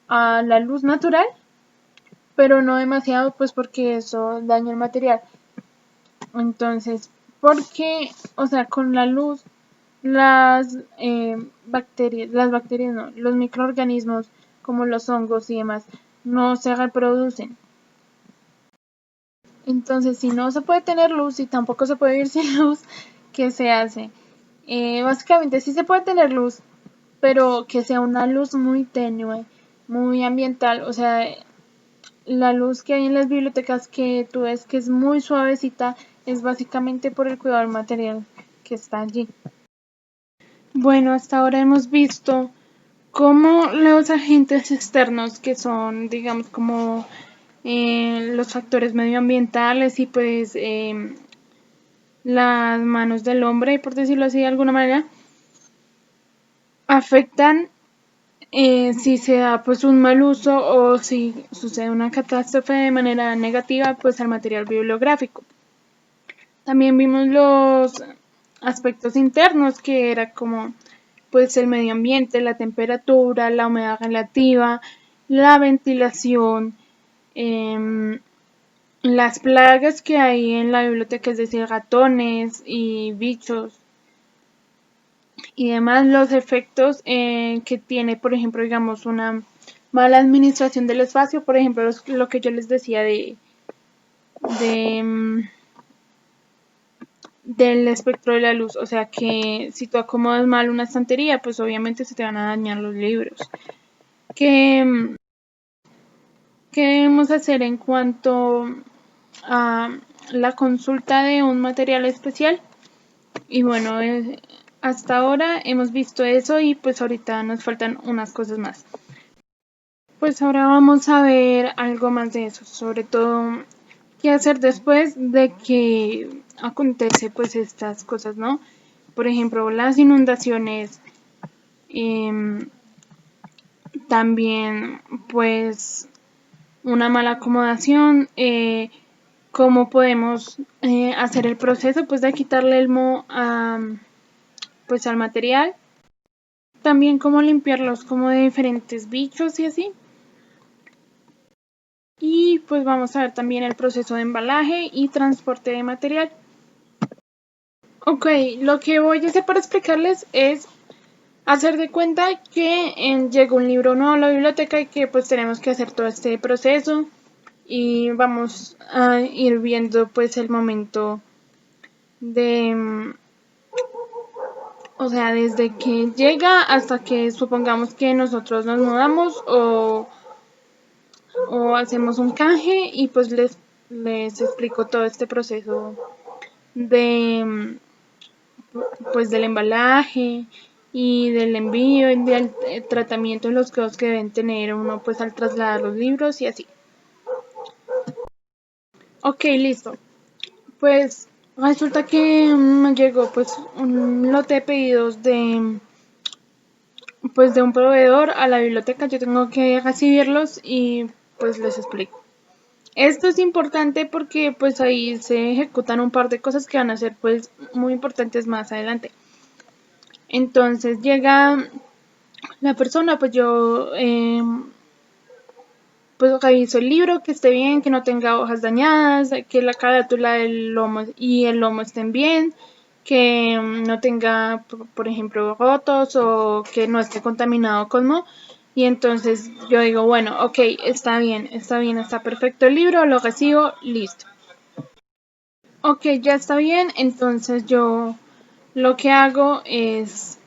[SPEAKER 1] a la luz natural, pero no demasiado, pues porque eso daña el material. Entonces, porque, o sea, con la luz, las bacterias no, los microorganismos como los hongos y demás, no se reproducen. Entonces, si no se puede tener luz y tampoco se puede vivir sin luz, ¿qué se hace? Básicamente sí se puede tener luz, pero que sea una luz muy tenue, muy ambiental. O sea, la luz que hay en las bibliotecas que tú ves que es muy suavecita es básicamente por el cuidado del material que está allí. Bueno, hasta ahora hemos visto cómo los agentes externos, que son, digamos, como los factores medioambientales y pues las manos del hombre, por decirlo así de alguna manera, afectan si se da pues un mal uso o si sucede una catástrofe de manera negativa pues al material bibliográfico. También vimos los aspectos internos, que era como pues el medio ambiente, la temperatura, la humedad relativa, la ventilación, las plagas que hay en la biblioteca, es decir, ratones y bichos y demás, los efectos que tiene, por ejemplo, digamos, una mala administración del espacio, por ejemplo, lo que yo les decía de del espectro de la luz, o sea que si tú acomodas mal una estantería, pues obviamente se te van a dañar los libros. ¿Qué, qué debemos hacer en cuanto a la consulta de un material especial? Y bueno, hasta ahora hemos visto eso y pues ahorita nos faltan unas cosas más. Pues ahora vamos a ver algo más de eso, sobre todo qué hacer después de que acontece pues estas cosas, ¿no? Por ejemplo, las inundaciones, eh, también pues una mala acomodación, cómo podemos hacer el proceso pues de quitarle el moho pues al material, también cómo limpiarlos como de diferentes bichos y así. Y pues vamos a ver también el proceso de embalaje y transporte de material. Ok, lo que voy a hacer para explicarles es hacer de cuenta que llega un libro nuevo a la biblioteca y que pues tenemos que hacer todo este proceso y vamos a ir viendo pues el momento de, o sea, desde que llega hasta que supongamos que nosotros nos mudamos o hacemos un canje y pues les explico todo este proceso de pues del embalaje y del envío y del tratamiento de los cuidados que deben tener uno pues al trasladar los libros y así. Ok, listo. Pues resulta que me llegó pues un lote de pedidos de pues de un proveedor a la biblioteca. Yo tengo que recibirlos y pues les explico. Esto es importante porque pues ahí se ejecutan un par de cosas que van a ser pues muy importantes más adelante. Entonces llega la persona, pues yo pues reviso el libro, que esté bien, que no tenga hojas dañadas, que la carátula del lomo y el lomo estén bien, que no tenga, por ejemplo, rotos o que no esté contaminado con moho. Y entonces yo digo, bueno, ok, está bien, está perfecto el libro, lo recibo, listo. Ok, ya está bien, entonces yo lo que hago es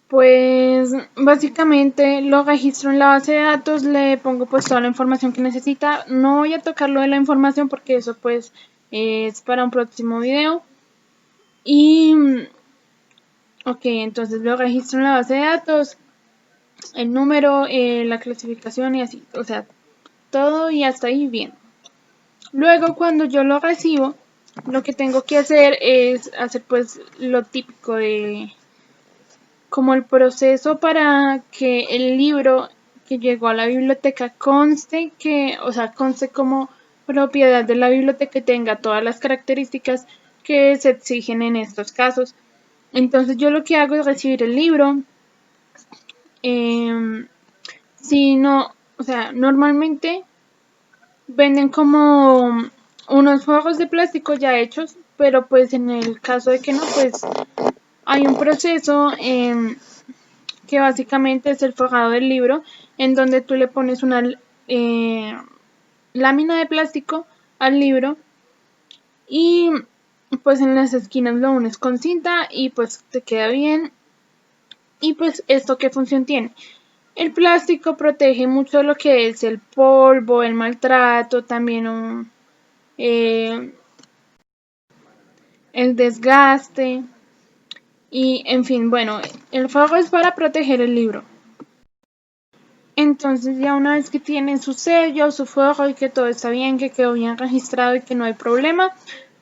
[SPEAKER 1] pues básicamente lo registro en la base de datos, le pongo pues toda la información que necesita. No voy a tocar lo de la información porque eso pues es para un próximo video. Y ok, entonces lo registro en la base de datos, el número, la clasificación y así. O sea, todo y hasta ahí bien. Luego cuando yo lo recibo, lo que tengo que hacer es hacer pues lo típico de como el proceso para que el libro que llegó a la biblioteca conste que, o sea, conste como propiedad de la biblioteca y tenga todas las características que se exigen en estos casos. Entonces yo lo que hago es recibir el libro. Si no, o sea, normalmente venden como unos forros de plástico ya hechos, pero pues en el caso de que no, pues hay un proceso que básicamente es el forrado del libro, en donde tú le pones una lámina de plástico al libro y pues en las esquinas lo unes con cinta y pues te queda bien. Y pues esto, ¿qué función tiene? El plástico protege mucho lo que es el polvo, el maltrato, también el desgaste y en fin, bueno, el fuego es para proteger el libro. Entonces ya una vez que tienen su sello, su fuego y que todo está bien, que quedó bien registrado y que no hay problema,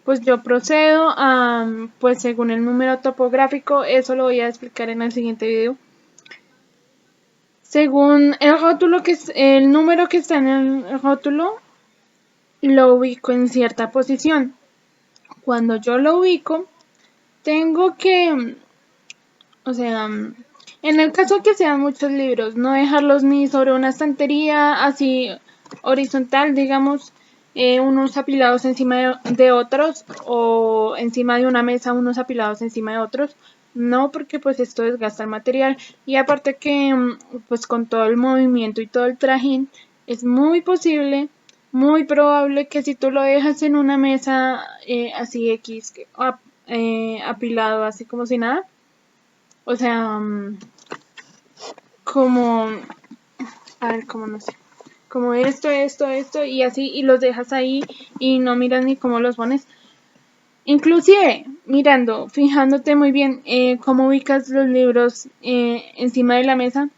[SPEAKER 1] pues yo procedo a, pues según el número topográfico, eso lo voy a explicar en el siguiente video. Según el rótulo el número que está en el rótulo, lo ubico en cierta posición. Cuando yo lo ubico, tengo que, o sea, en el caso que sean muchos libros, no dejarlos ni sobre una estantería así horizontal, digamos, unos apilados encima de otros o encima de una mesa unos apilados encima de otros. No, porque pues esto desgasta el material y aparte que pues con todo el movimiento y todo el trajín es muy posible, muy probable que si tú lo dejas en una mesa así X, apilado así como si nada, o sea, como, a ver, como no sé, como esto y así y los dejas ahí y no miras ni cómo los pones. Inclusive, mirando, fijándote muy bien cómo ubicas los libros encima de la mesa,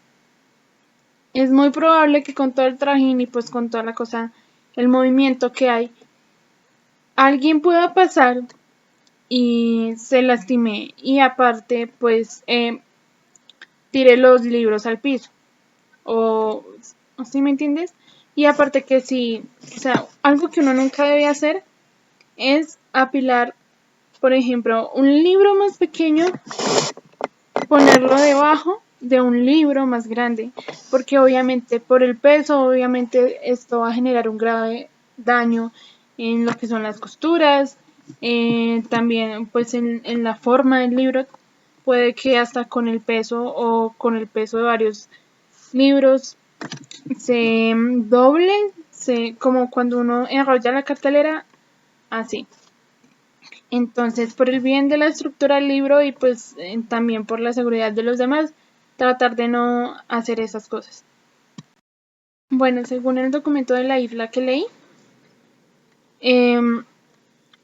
[SPEAKER 1] es muy probable que con todo el trajín y pues con toda la cosa, el movimiento que hay, alguien pueda pasar y se lastime y aparte pues tire los libros al piso o ¿sí me entiendes? Y aparte que sí, o sea, algo que uno nunca debe hacer es apilar, por ejemplo, un libro más pequeño, ponerlo debajo de un libro más grande, porque obviamente por el peso, obviamente esto va a generar un grave daño en lo que son las costuras, también pues en la forma del libro, puede que hasta con el peso o con el peso de varios libros se doble, como cuando uno enrolla la cartelera, así. Entonces, por el bien de la estructura del libro y pues también por la seguridad de los demás, tratar de no hacer esas cosas. Bueno, según el documento de la IFLA que leí,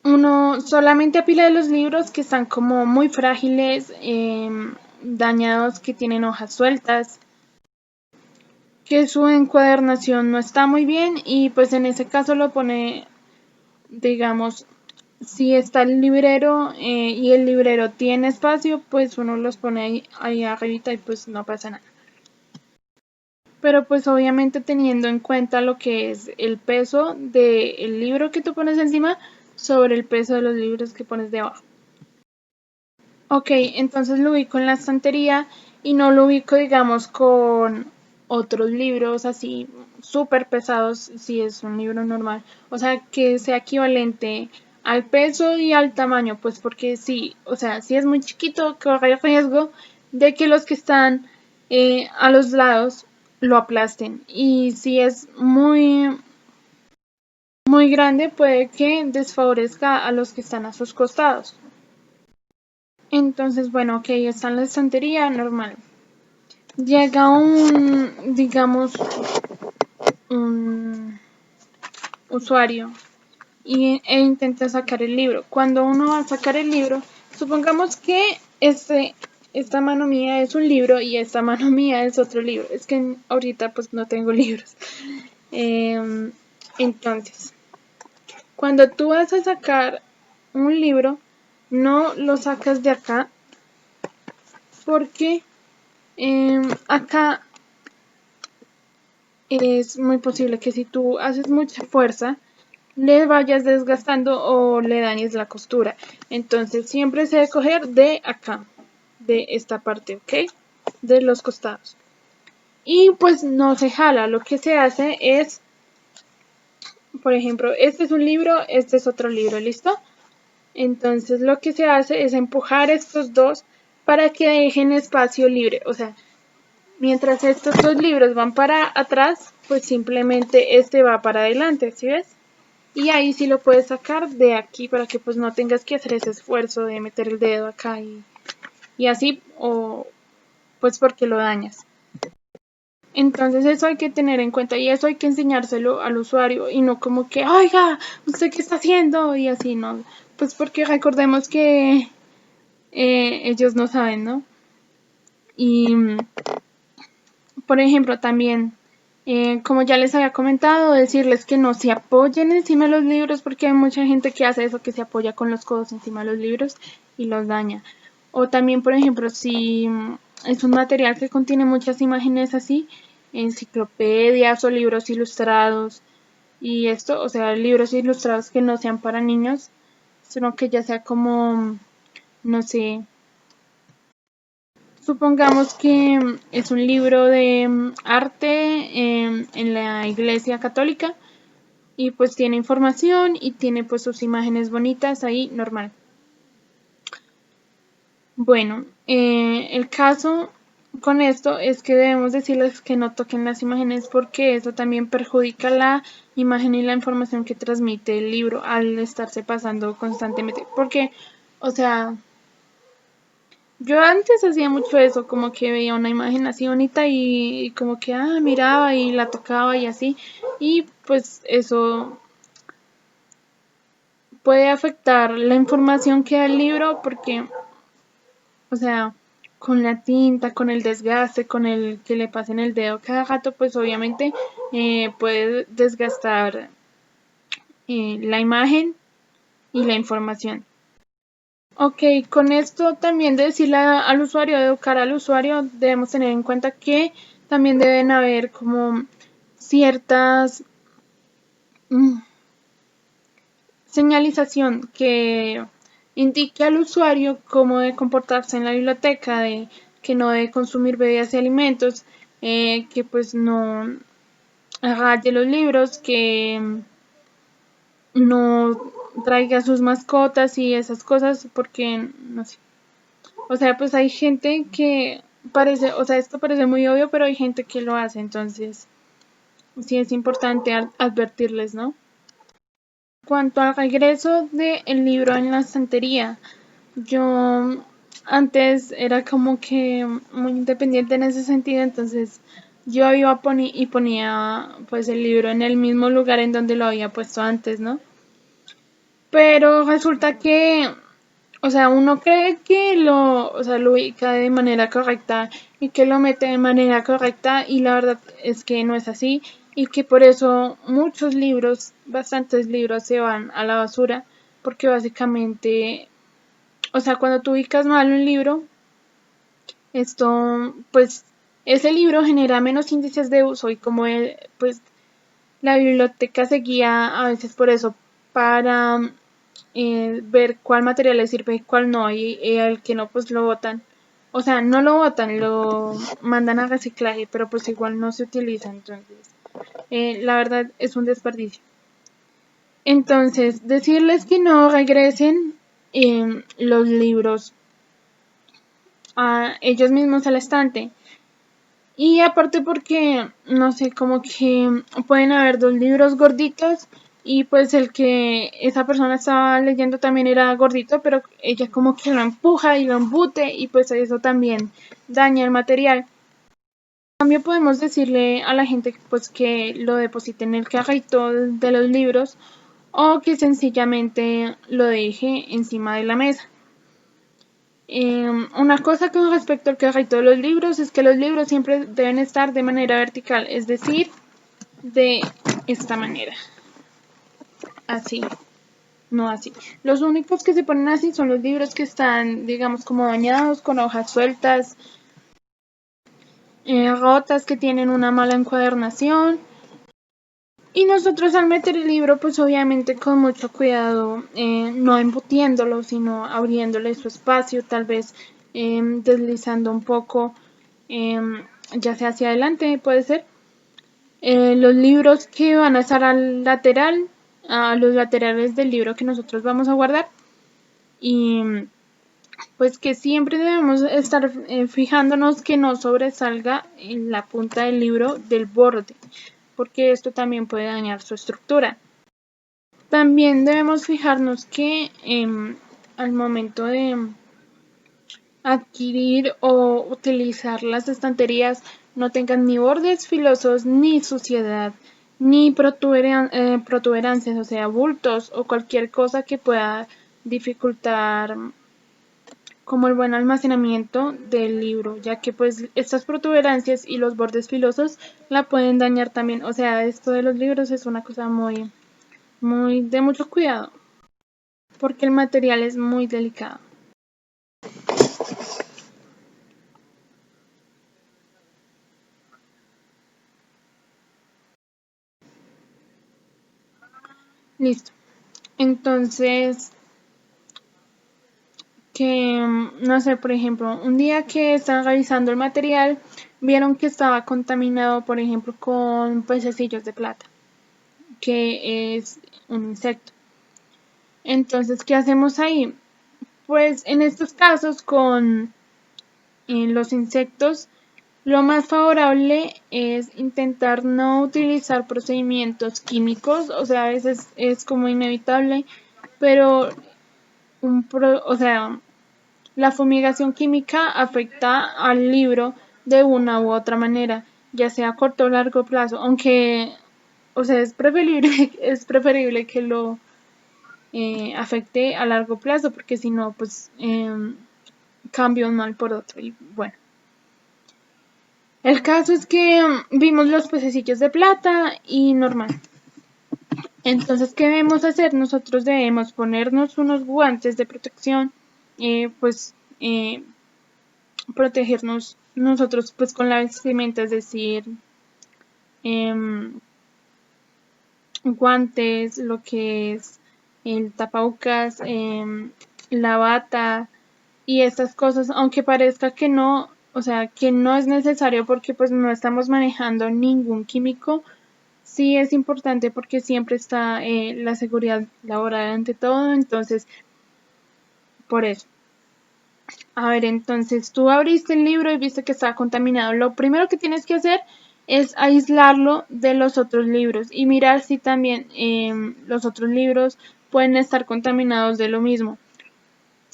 [SPEAKER 1] uno solamente apila los libros que están como muy frágiles, dañados, que tienen hojas sueltas, que su encuadernación no está muy bien y pues en ese caso lo pone, digamos, si está el librero y el librero tiene espacio, pues uno los pone ahí arribita y pues no pasa nada. Pero pues obviamente teniendo en cuenta lo que es el peso del libro que tú pones encima sobre el peso de los libros que pones debajo. Ok, entonces lo ubico en la estantería y no lo ubico, digamos, con otros libros así súper pesados si es un libro normal. O sea, que sea equivalente al peso y al tamaño, pues porque sí, o sea, si es muy chiquito, corre riesgo de que los que están a los lados lo aplasten. Y si es muy grande, puede que desfavorezca a los que están a sus costados. Entonces, bueno, ok, está en la estantería normal. Llega digamos, un usuario e intenta sacar el libro. Cuando uno va a sacar el libro, supongamos que esta mano mía es un libro y esta mano mía es otro libro. Es que ahorita pues no tengo libros. Entonces, cuando tú vas a sacar un libro, no lo sacas de acá porque acá es muy posible que si tú haces mucha fuerza, le vayas desgastando o le dañes la costura. Entonces siempre se debe coger de acá, de esta parte, ¿ok? De los costados. Y pues no se jala, lo que se hace es, por ejemplo, este es un libro, este es otro libro, ¿listo? Entonces lo que se hace es empujar estos dos para que dejen espacio libre, o sea, Mientras estos dos libros van para atrás, pues simplemente este va para adelante, ¿sí ves? Y ahí sí lo puedes sacar de aquí para que pues no tengas que hacer ese esfuerzo de meter el dedo acá y así, o pues porque lo dañas. Entonces eso hay que tener en cuenta y eso hay que enseñárselo al usuario y no como que, oiga, ¿usted qué está haciendo? Y así, ¿no? Pues porque recordemos que ellos no saben, ¿no? Y, por ejemplo, también, como ya les había comentado, decirles que no se apoyen encima de los libros porque hay mucha gente que hace eso, que se apoya con los codos encima de los libros y los daña. O también, por ejemplo, si es un material que contiene muchas imágenes así, enciclopedias o libros ilustrados y esto, o sea, libros ilustrados que no sean para niños, sino que ya sea como, no sé, supongamos que es un libro de arte en la Iglesia Católica y pues tiene información y tiene pues sus imágenes bonitas ahí, normal. Bueno, el caso con esto es que debemos decirles que no toquen las imágenes porque eso también perjudica la imagen y la información que transmite el libro al estarse pasando constantemente. Porque, o sea, yo antes hacía mucho eso, como que veía una imagen así bonita y como que, miraba y la tocaba y así. Y pues eso puede afectar la información que da el libro porque, o sea, con la tinta, con el desgaste, con el que le pasen el dedo cada rato, pues obviamente puede desgastar la imagen y la información. Ok, con esto también de decirle al usuario, de educar al usuario, debemos tener en cuenta que también deben haber como ciertas señalización que indique al usuario cómo debe comportarse en la biblioteca, de que no debe consumir bebidas y alimentos, que pues no raye los libros, que no traiga sus mascotas y esas cosas, porque no sé. O sea, pues hay gente que parece, o sea, esto parece muy obvio, pero hay gente que lo hace, entonces sí es importante advertirles, ¿no? Cuanto al regreso del libro en la estantería, yo antes era como que muy independiente en ese sentido, entonces yo iba y ponía pues el libro en el mismo lugar en donde lo había puesto antes, ¿no? Pero resulta que, o sea, uno cree que o sea, lo ubica de manera correcta y que lo mete de manera correcta y la verdad es que no es así y que por eso muchos libros, bastantes libros se van a la basura porque básicamente, o sea, cuando tú ubicas mal un libro, esto, pues, ese libro genera menos índices de uso y como pues la biblioteca se guía a veces por eso para ver cuál material le sirve y cuál no, y el que no, pues lo botan. O sea, no lo botan, lo mandan a reciclaje, pero pues igual no se utiliza, entonces la verdad es un desperdicio. Entonces, decirles que no regresen los libros a ellos mismos al estante. Y aparte porque, no sé, como que pueden haber dos libros gorditos y pues el que esa persona estaba leyendo también era gordito, pero ella como que lo empuja y lo embute y pues eso también daña el material. También podemos decirle a la gente pues que lo deposite en el carrito de los libros o que sencillamente lo deje encima de la mesa. Una cosa con respecto al carrito de los libros es que los libros siempre deben estar de manera vertical, es decir, de esta manera, así, no así. Los únicos que se ponen así son los libros que están, digamos, como dañados, con hojas sueltas, rotas, que tienen una mala encuadernación. Y nosotros al meter el libro, pues obviamente con mucho cuidado, no embutiéndolo, sino abriéndole su espacio, tal vez deslizando un poco, ya sea hacia adelante, puede ser. Los libros que van a estar al lateral, a los laterales del libro que nosotros vamos a guardar. Y pues que siempre debemos estar fijándonos que no sobresalga en la punta del libro del borde, porque esto también puede dañar su estructura. También debemos fijarnos que al momento de adquirir o utilizar las estanterías no tengan ni bordes filosos, ni suciedad, ni protuberancias, o sea, bultos o cualquier cosa que pueda dificultar como el buen almacenamiento del libro, ya que pues estas protuberancias y los bordes filosos la pueden dañar también. O sea, esto de los libros es una cosa muy de mucho cuidado, porque el material es muy delicado. Listo. Entonces, que, no sé, por ejemplo, un día que estaban revisando el material, vieron que estaba contaminado, por ejemplo, con pececillos de plata, que es un insecto. Entonces, ¿qué hacemos ahí? Pues en estos casos con los insectos, lo más favorable es intentar no utilizar procedimientos químicos, o sea, a veces es como inevitable, pero o sea, la fumigación química afecta al libro de una u otra manera, ya sea a corto o largo plazo, aunque, o sea, es preferible que lo afecte a largo plazo, porque si no, pues cambio un mal por otro. Y bueno, el caso es que vimos los pececillos de plata y normal. Entonces, ¿qué debemos hacer? Nosotros debemos ponernos unos guantes de protección, pues protegernos nosotros pues con la vestimenta, es decir, em, guantes, lo que es el tapabocas, la bata y estas cosas, aunque parezca que no, o sea, que no es necesario porque pues no estamos manejando ningún químico, sí es importante porque siempre está la seguridad laboral ante todo, entonces, por eso. A ver, entonces tú abriste el libro y viste que estaba contaminado. Lo primero que tienes que hacer es aislarlo de los otros libros y mirar si también los otros libros pueden estar contaminados de lo mismo.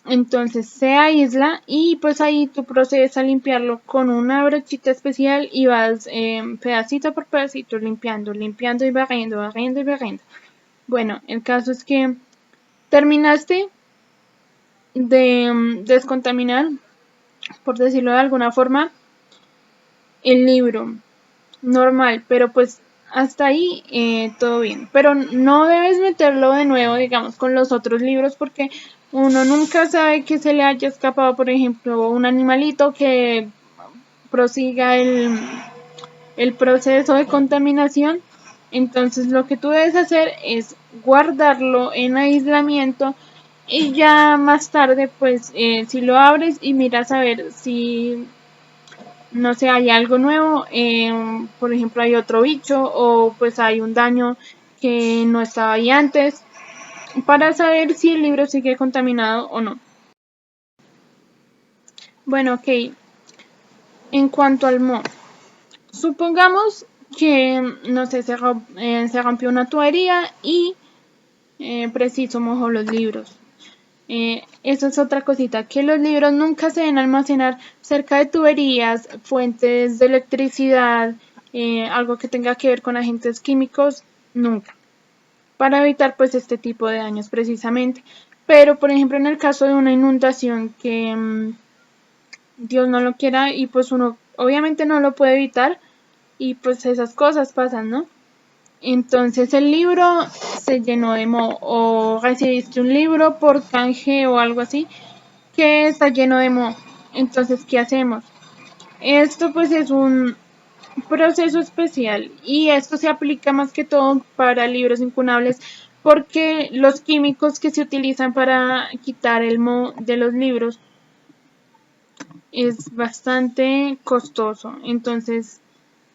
[SPEAKER 1] Entonces se aísla y pues ahí tú procedes a limpiarlo con una brochita especial y vas pedacito por pedacito limpiando y barriendo y barriendo. Bueno, el caso es que terminaste de descontaminar, por decirlo de alguna forma, el libro normal, pero pues hasta ahí todo bien. Pero no debes meterlo de nuevo, digamos, con los otros libros porque uno nunca sabe que se le haya escapado, por ejemplo, un animalito que prosiga el proceso de contaminación. Entonces lo que tú debes hacer es guardarlo en aislamiento y ya más tarde pues si lo abres y miras a ver si no sé, hay algo nuevo, por ejemplo hay otro bicho o pues hay un daño que no estaba ahí antes, para saber si el libro sigue contaminado o no. Bueno, ok, en cuanto al moho, supongamos que, no sé, se rompió una tubería y preciso mojó los libros. Eso es otra cosita, que los libros nunca se deben almacenar cerca de tuberías, fuentes de electricidad, algo que tenga que ver con agentes químicos, nunca, para evitar pues este tipo de daños precisamente. Pero por ejemplo en el caso de una inundación que Dios no lo quiera y pues uno obviamente no lo puede evitar y pues esas cosas pasan, ¿no? Entonces el libro se llenó de moho o recibiste un libro por canje o algo así que está lleno de moho. Entonces, ¿qué hacemos? Esto pues es un proceso especial y esto se aplica más que todo para libros incunables porque los químicos que se utilizan para quitar el moho de los libros es bastante costoso. Entonces,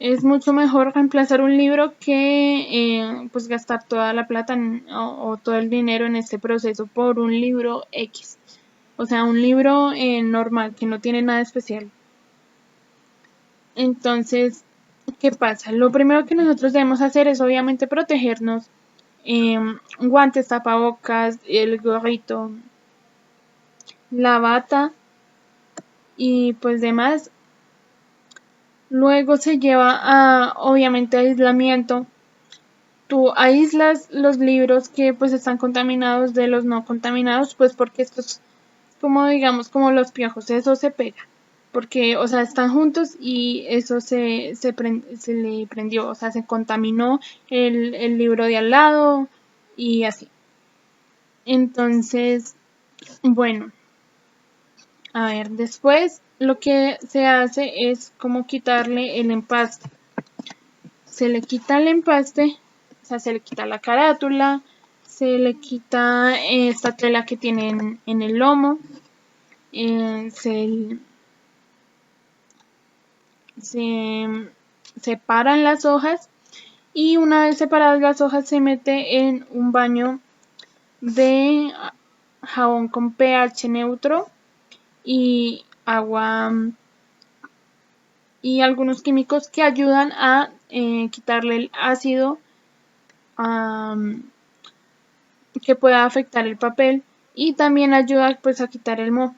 [SPEAKER 1] es mucho mejor reemplazar un libro que pues gastar toda la plata o todo el dinero en este proceso por un libro X. o sea, un libro normal que no tiene nada especial. Entonces, ¿qué pasa? Lo primero que nosotros debemos hacer es obviamente protegernos. Guantes, tapabocas, el gorrito, la bata y pues demás. Luego se lleva a, obviamente, aislamiento. Tú aíslas los libros que pues están contaminados de los no contaminados, pues porque esto es como digamos como los piojos, eso se pega. Porque, o sea, están juntos y eso se le prendió, o sea, se contaminó el libro de al lado y así. Entonces, bueno, a ver, después lo que se hace es como quitarle el empaste. Se le quita el empaste, o sea, se le quita la carátula, se le quita esta tela que tiene en el lomo, se separan las hojas y una vez separadas las hojas se mete en un baño de jabón con pH neutro y agua y algunos químicos que ayudan a quitarle el ácido que pueda afectar el papel y también ayuda pues a quitar el moho.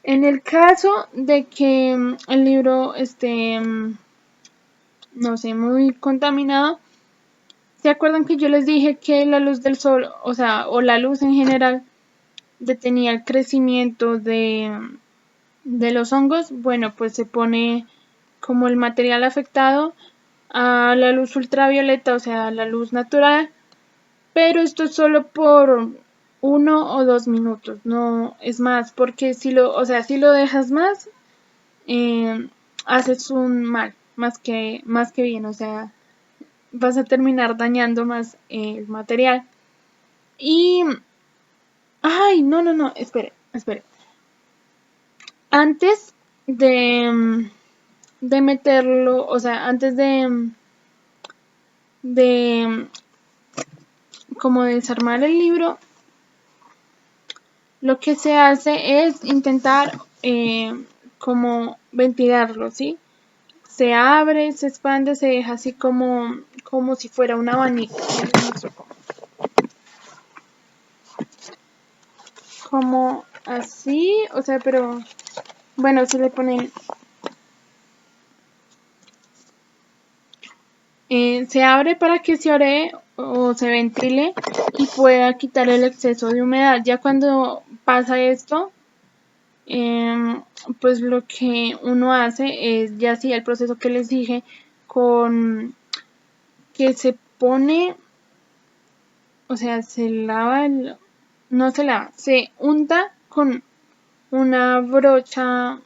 [SPEAKER 1] En el caso de que el libro esté, no sé, muy contaminado, ¿se acuerdan que yo les dije que la luz del sol, o sea, o la luz en general, detenía el crecimiento de los hongos? Bueno, pues se pone como el material afectado a la luz ultravioleta, o sea, a la luz natural, pero esto es solo por 1 o 2 minutos, no es más, porque si lo, o sea, si lo dejas más, haces un mal, más que bien, o sea, vas a terminar dañando más el material. Y, ay, no, espere. Antes de meterlo, o sea, antes de como desarmar el libro, lo que se hace es intentar como ventilarlo, ¿sí? Se abre, se expande, se deja así como si fuera un abanico. Como así, o sea, pero bueno, se le pone, se abre para que se ore o se ventile y pueda quitar el exceso de humedad. Ya cuando pasa esto, pues lo que uno hace es ya sí el proceso que les dije con que se pone, o sea, se lava no se lava, se unta con una brocha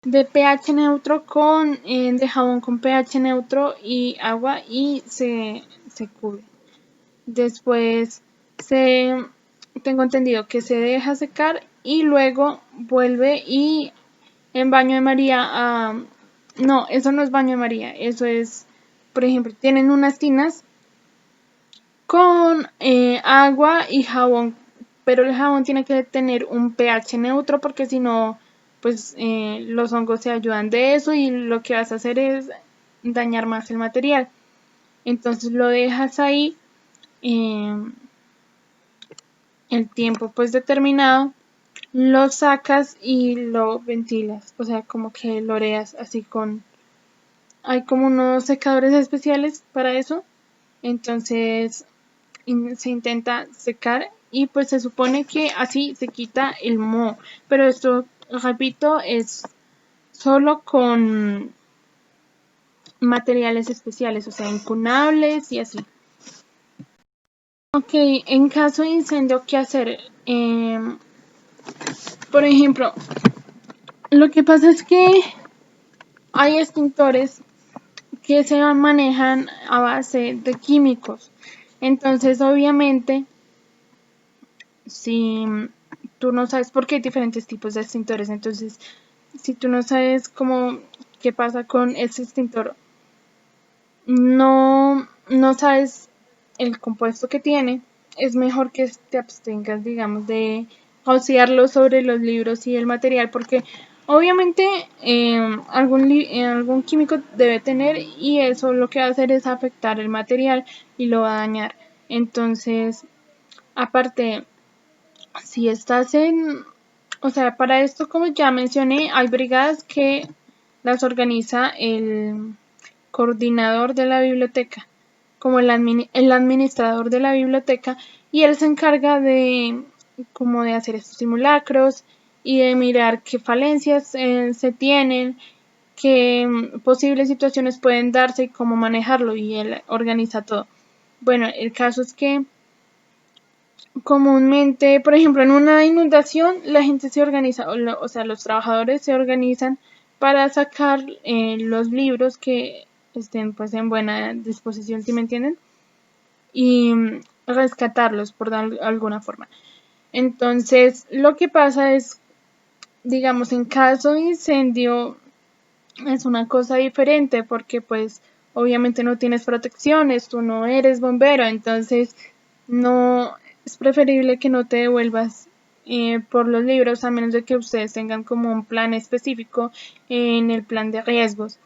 [SPEAKER 1] de pH neutro con de jabón con pH neutro y agua y se cubre. Después tengo entendido que se deja secar y luego vuelve y en baño de María, no, eso no es baño de María, eso es, por ejemplo, tienen unas tinas con agua y jabón, pero el jabón tiene que tener un pH neutro porque si no, pues los hongos se ayudan de eso y lo que vas a hacer es dañar más el material. Entonces lo dejas ahí el tiempo pues determinado, lo sacas y lo ventilas, o sea, como que lo oreas así con, hay como unos secadores especiales para eso, entonces se intenta secar y pues se supone que así se quita el moho, pero esto, repito, es solo con materiales especiales, o sea, incunables y así. Ok, en caso de incendio, ¿qué hacer? Por ejemplo, lo que pasa es que hay extintores que se manejan a base de químicos. Entonces, obviamente, si tú no sabes por qué hay diferentes tipos de extintores, entonces, si tú no sabes cómo qué pasa con ese extintor, no sabes el compuesto que tiene, es mejor que te abstengas, digamos, de rociarlo sobre los libros y el material, porque obviamente algún químico debe tener, y eso lo que va a hacer es afectar el material y lo va a dañar. Entonces, aparte, si estás o sea, para esto, como ya mencioné, hay brigadas que las organiza el coordinador de la biblioteca, como el administrador de la biblioteca, y él se encarga de como de hacer estos simulacros y de mirar qué falencias se tienen, qué posibles situaciones pueden darse y cómo manejarlo, y él organiza todo. Bueno, el caso es que comúnmente, por ejemplo, en una inundación, la gente se organiza, o sea, los trabajadores se organizan para sacar los libros que estén pues en buena disposición, ¿sí me entienden? Y rescatarlos por alguna forma. Entonces, lo que pasa es, digamos, en caso de incendio es una cosa diferente, porque pues obviamente no tienes protecciones, tú no eres bombero, entonces no es preferible que no te devuelvas por los libros, a menos de que ustedes tengan como un plan específico en el plan de riesgos,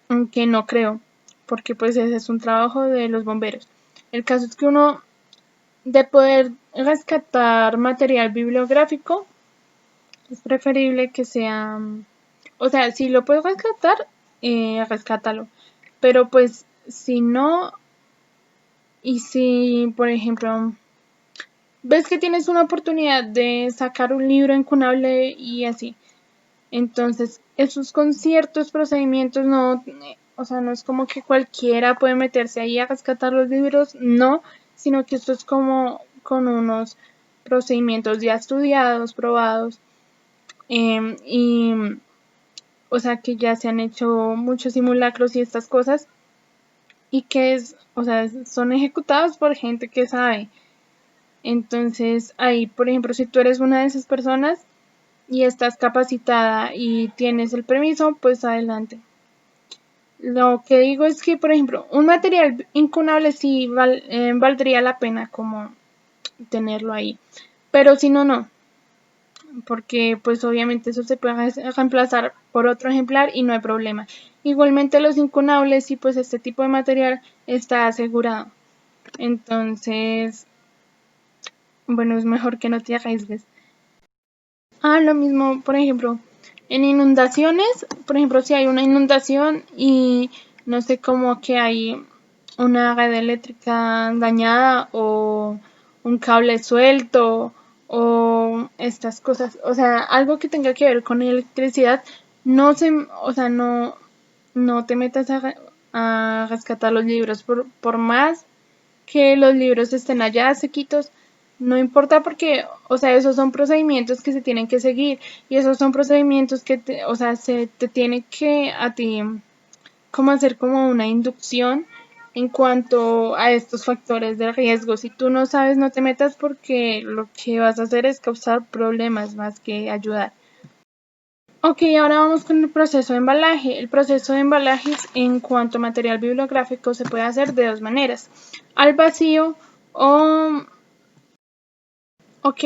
[SPEAKER 1] aunque no creo, porque pues ese es un trabajo de los bomberos. El caso es que uno, de poder rescatar material bibliográfico, es preferible que sea, o sea, si lo puedes rescatar, rescátalo. Pero pues si no, y si por ejemplo ves que tienes una oportunidad de sacar un libro incunable y así, entonces esos con ciertos procedimientos no, o sea, no es como que cualquiera puede meterse ahí a rescatar los libros, no, sino que esto es como con unos procedimientos ya estudiados, probados, y o sea, que ya se han hecho muchos simulacros y estas cosas, y que o sea, son ejecutados por gente que sabe. Entonces, ahí, por ejemplo, si tú eres una de esas personas y estás capacitada y tienes el permiso, pues adelante. Lo que digo es que, por ejemplo, un material incunable sí valdría la pena como tenerlo ahí, pero si no, no, porque pues obviamente eso se puede reemplazar por otro ejemplar y no hay problema. Igualmente los incunables, y pues este tipo de material está asegurado. Entonces, bueno, es mejor que no te arriesgues. Lo mismo, por ejemplo, en inundaciones, por ejemplo, si hay una inundación y no sé, cómo que hay una red eléctrica dañada o un cable suelto o estas cosas, o sea, algo que tenga que ver con electricidad, o sea, no te metas a rescatar los libros por más que los libros estén allá sequitos, no importa, porque, o sea, esos son procedimientos que se tienen que seguir, y esos son procedimientos que, o sea, se te tiene que a ti como hacer como una inducción en cuanto a estos factores de riesgo. Si tú no sabes, no te metas, porque lo que vas a hacer es causar problemas más que ayudar. Ok, ahora vamos con el proceso de embalaje. El proceso de embalaje en cuanto a material bibliográfico se puede hacer de dos maneras: al vacío o... Ok,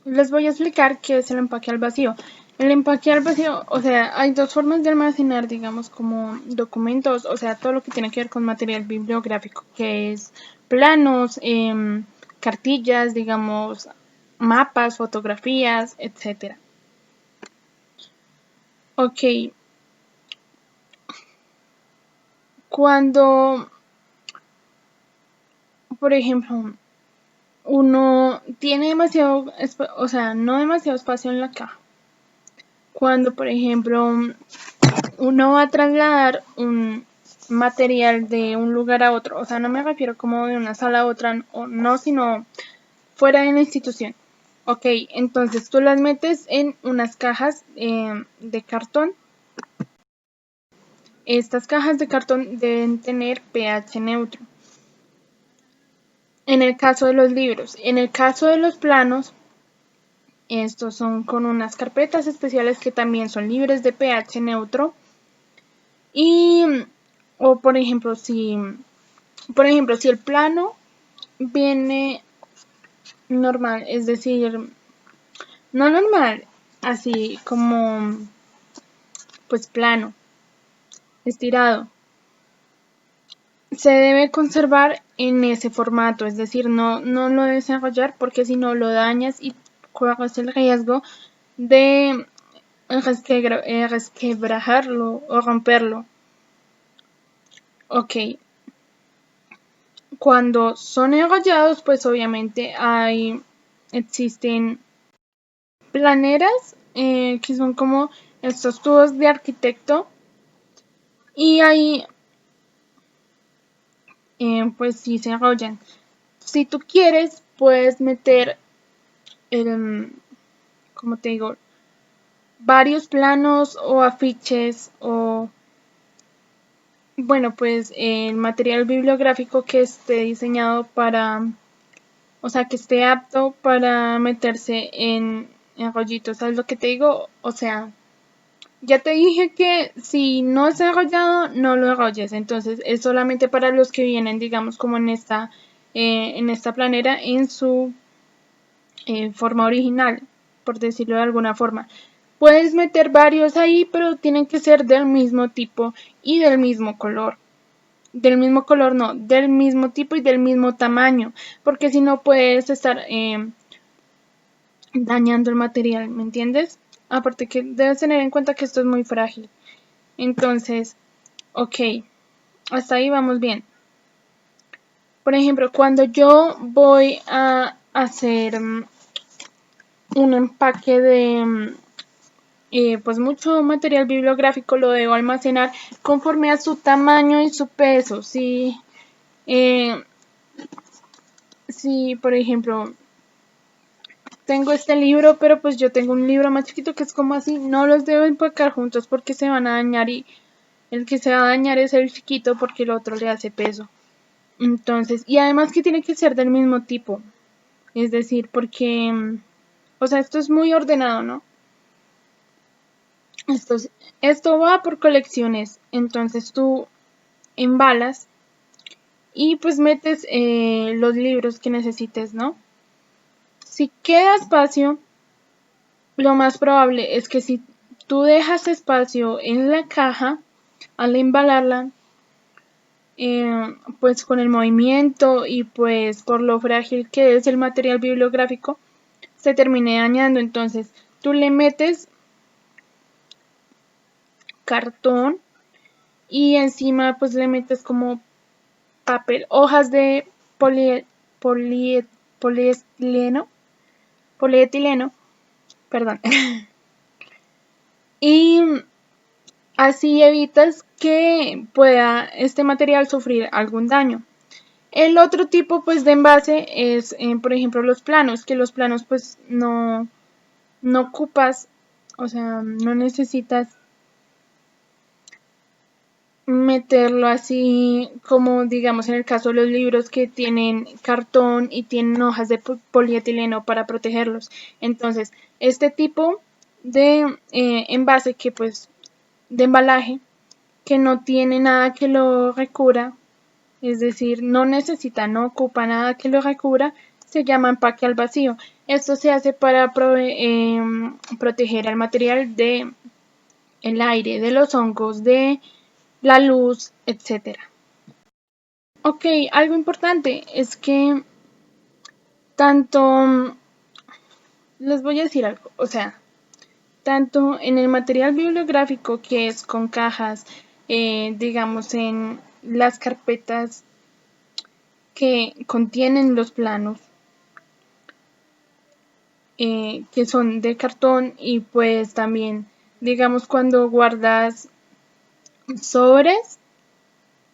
[SPEAKER 1] les voy a explicar qué es el empaque al vacío. El empaque al vacío, o sea, hay dos formas de almacenar, digamos, como documentos, o sea, todo lo que tiene que ver con material bibliográfico, que es planos, cartillas, digamos, mapas, fotografías, etcétera. Ok, cuando, por ejemplo, uno tiene demasiado, o sea, no demasiado espacio en la caja. Cuando, por ejemplo, uno va a trasladar un material de un lugar a otro, o sea, no me refiero como de una sala a otra, no, sino fuera de la institución. Ok, entonces tú las metes en unas cajas de cartón. Estas cajas de cartón deben tener pH neutro. En el caso de los libros, en el caso de los planos, estos son con unas carpetas especiales que también son libres de pH neutro. Y, o por ejemplo, si por ejemplo, si el plano viene normal, es decir, no normal, así como pues plano, estirado, se debe conservar en ese formato, es decir, no lo debes enrollar porque si no lo dañas y corres el riesgo de resquebrajarlo o romperlo. Ok, cuando son enrollados, pues obviamente existen planeras que son como estos tubos de arquitecto y ahí pues sí se enrollan. Si tú quieres, puedes meter, como te digo, varios planos o afiches o, bueno, pues el material bibliográfico que esté diseñado para, o sea, que esté apto para meterse en rollitos. ¿Sabes lo que te digo? O sea, ya te dije que si no es enrollado, no lo enrolles. Entonces es solamente para los que vienen, digamos, como en esta planera, en su forma original, por decirlo de alguna forma. Puedes meter varios ahí, pero tienen que ser del mismo tipo y del mismo color. Del mismo color, no, del mismo tipo y del mismo tamaño, porque si no puedes estar dañando el material, ¿me entiendes? Aparte que debes tener en cuenta que esto es muy frágil. Entonces, ok, hasta ahí vamos bien. Por ejemplo, cuando yo voy a hacer un empaque de pues mucho material bibliográfico, lo debo almacenar conforme a su tamaño y su peso. Eh, si por ejemplo, tengo este libro, pero pues yo tengo un libro más chiquito que es como así, no los debo empacar juntos porque se van a dañar y el que se va a dañar es el chiquito porque el otro le hace peso. Entonces, y además que tiene que ser del mismo tipo. Es decir, porque, o sea, esto es muy ordenado, ¿no? Esto va por colecciones. Entonces tú embalas y pues metes los libros que necesites, ¿no? Si queda espacio, lo más probable es que si tú dejas espacio en la caja al embalarla, pues con el movimiento y pues por lo frágil que es el material bibliográfico, se termine dañando. Entonces tú le metes cartón y encima pues le metes como papel, hojas de poli, polietileno, polietileno, perdón. Y así evitas que pueda este material sufrir algún daño. El otro tipo pues de envase es, por ejemplo, los planos, que los planos pues no ocupas, o sea, no necesitas meterlo así como digamos en el caso de los libros que tienen cartón y tienen hojas de polietileno para protegerlos. Entonces, este tipo de envase que pues de embalaje que no tiene nada que lo recubra, es decir, no ocupa nada que lo recubra, se llama empaque al vacío. Esto se hace para proteger al material de el aire, de los hongos, de la luz, etcétera. Ok, algo importante es que tanto, les voy a decir algo, o sea, tanto en el material bibliográfico que es con cajas, digamos en las carpetas que contienen los planos, que son de cartón y pues también, digamos, cuando guardas sobres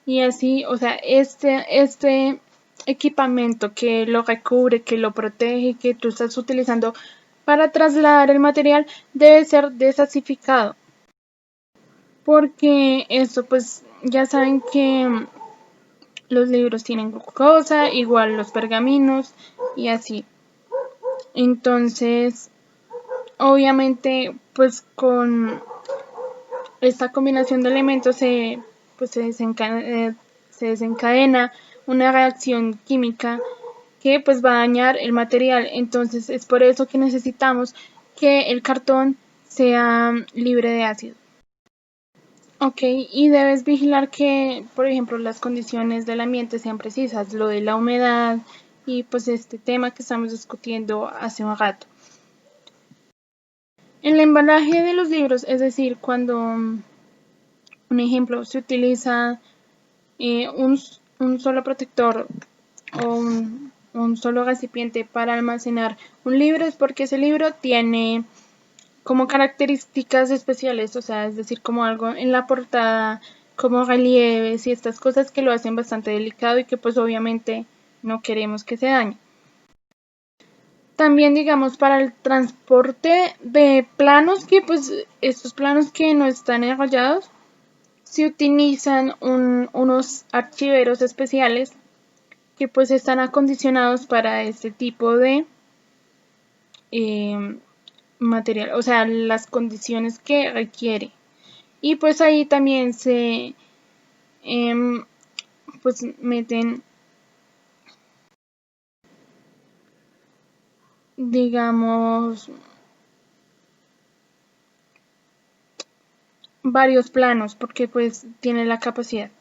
[SPEAKER 1] y así, o sea, este equipamiento que lo recubre, que lo protege, que tú estás utilizando para trasladar el material debe ser desasificado. Porque esto pues ya saben que los libros tienen glucosa, igual los pergaminos y así. Entonces, obviamente, pues con esta combinación de elementos pues se desencadena una reacción química que pues va a dañar el material. Entonces es por eso que necesitamos que el cartón sea libre de ácido. Ok, y debes vigilar que, por ejemplo, las condiciones del ambiente sean precisas, lo de la humedad y pues este tema que estamos discutiendo hace un rato. En el embalaje de los libros, es decir, cuando, un ejemplo, se utiliza un solo protector o un solo recipiente para almacenar un libro, es porque ese libro tiene como características especiales, o sea, es decir, como algo en la portada, como relieves y estas cosas que lo hacen bastante delicado y que pues obviamente no queremos que se dañe. También digamos para el transporte de planos, que pues estos planos que no están enrollados, se utilizan unos archiveros especiales que pues están acondicionados para este tipo de material, o sea, las condiciones que requiere. Y pues ahí también se pues meten, digamos, varios planos porque pues tiene la capacidad.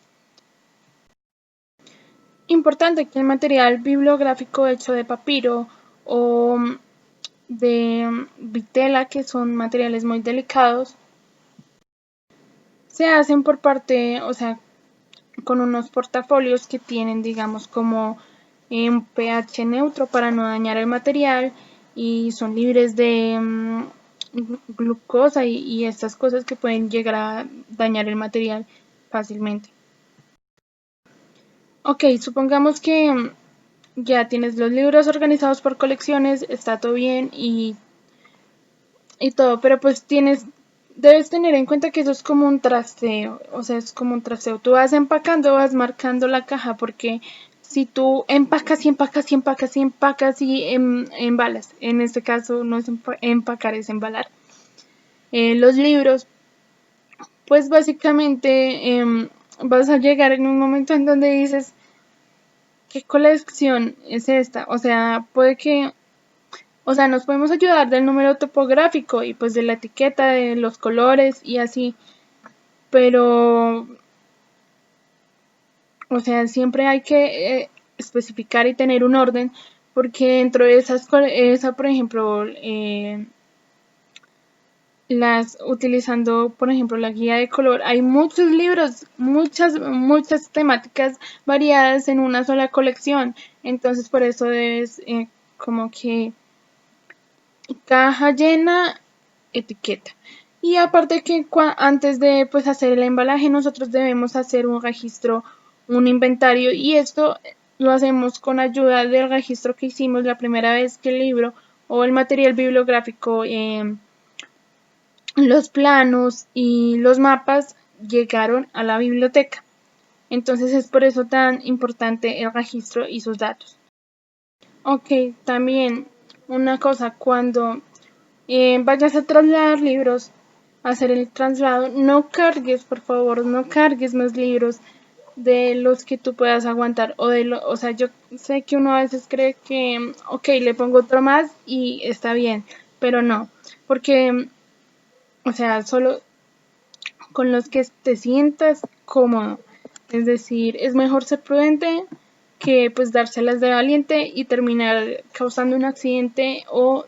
[SPEAKER 1] Importante que el material bibliográfico hecho de papiro o de vitela, que son materiales muy delicados, se hacen por parte, o sea, con unos portafolios que tienen, digamos, como un pH neutro para no dañar el material y son libres de glucosa y estas cosas que pueden llegar a dañar el material fácilmente. Ok, supongamos que ya tienes los libros organizados por colecciones, está todo bien y todo, pero pues debes tener en cuenta que eso es como un trasteo, o sea, es como un trasteo. Tú vas empacando, vas marcando la caja, porque si tú empacas y empacas y empacas y empacas y embalas, en este caso no es empacar, es embalar, los libros, pues básicamente vas a llegar en un momento en donde dices, ¿qué colección es esta? O sea, puede que o sea, nos podemos ayudar del número topográfico y pues de la etiqueta, de los colores y así, pero, o sea, siempre hay que especificar y tener un orden, porque dentro de esa, por ejemplo, utilizando, por ejemplo, la guía de color, hay muchos libros, muchas temáticas variadas en una sola colección, entonces por eso debes como que caja llena, etiqueta. Y aparte que antes de pues hacer el embalaje nosotros debemos hacer un registro, un inventario y esto lo hacemos con ayuda del registro que hicimos la primera vez que el libro o el material bibliográfico, los planos y los mapas llegaron a la biblioteca. Entonces es por eso tan importante el registro y sus datos. Ok, también una cosa, cuando vayas a trasladar libros, hacer el traslado, no cargues, por favor, no cargues más libros de los que tú puedas aguantar o sea, yo sé que uno a veces cree que, ok, le pongo otro más y está bien, pero no, porque, o sea, solo con los que te sientas cómodo, es decir, es mejor ser prudente que pues dárselas de valiente y terminar causando un accidente o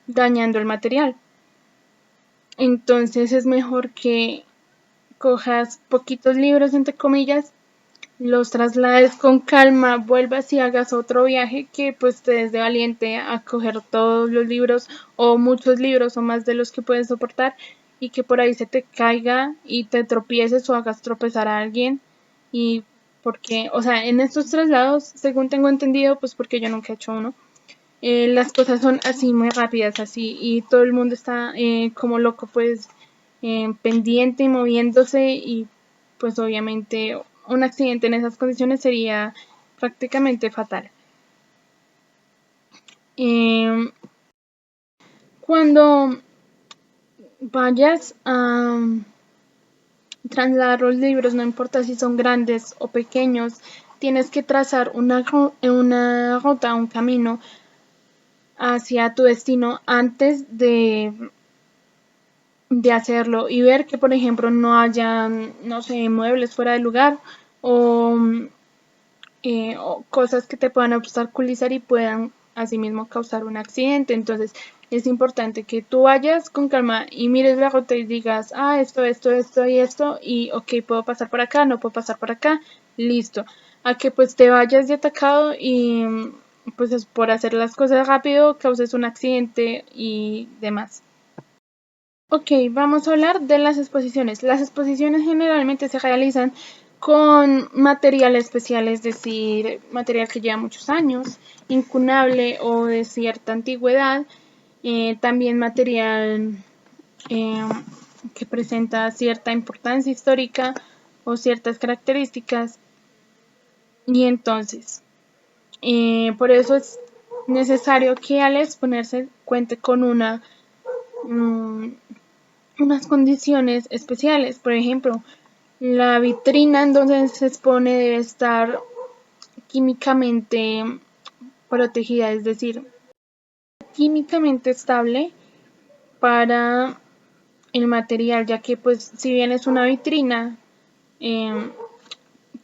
[SPEAKER 1] dañando el material. Entonces es mejor que cojas poquitos libros, entre comillas, los traslades con calma, vuelvas y hagas otro viaje que pues te des de valiente a coger todos los libros o muchos libros o más de los que puedes soportar y que por ahí se te caiga y te tropieces o hagas tropezar a alguien y porque, o sea, en estos traslados, según tengo entendido, pues porque yo nunca he hecho uno, las cosas son así muy rápidas, así, y todo el mundo está como loco, pues pendiente y moviéndose, y pues obviamente un accidente en esas condiciones sería prácticamente fatal. Cuando vayas trasladar los libros, no importa si son grandes o pequeños, tienes que trazar una ruta, un camino hacia tu destino antes de hacerlo y ver que, por ejemplo, no hayan, no sé, muebles fuera de lugar o cosas que te puedan obstaculizar y puedan asimismo causar un accidente. Entonces es importante que tú vayas con calma y mires la ruta y digas, esto y esto, y ok, puedo pasar por acá, no puedo pasar por acá, listo. A que pues te vayas de atacado y pues es por hacer las cosas rápido causes un accidente y demás. Ok, vamos a hablar de las exposiciones. Las exposiciones generalmente se realizan con material especial, es decir, material que lleva muchos años, incunable o de cierta antigüedad, también material eh, que presenta cierta importancia histórica o ciertas características. Y entonces, por eso es necesario que al exponerse cuente con unas condiciones especiales. Por ejemplo, la vitrina en donde se expone debe estar químicamente protegida, es decir, químicamente estable para el material, ya que pues si bien es una vitrina, eh,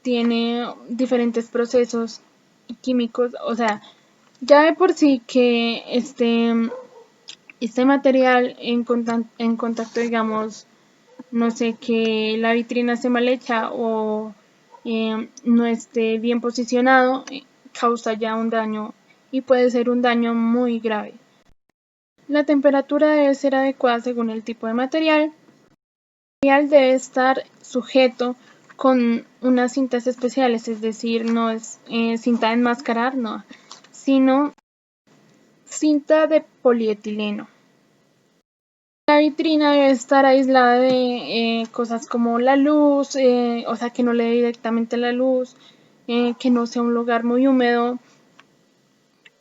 [SPEAKER 1] tiene diferentes procesos químicos, o sea, ya de por sí que este material en contacto, digamos, no sé, que la vitrina esté mal hecha o no esté bien posicionado, causa ya un daño y puede ser un daño muy grave. La temperatura debe ser adecuada según el tipo de material. El material debe estar sujeto con unas cintas especiales, es decir, no es cinta de enmascarar, no, sino cinta de polietileno. La vitrina debe estar aislada de cosas como la luz, o sea, que no le dé directamente la luz, que no sea un lugar muy húmedo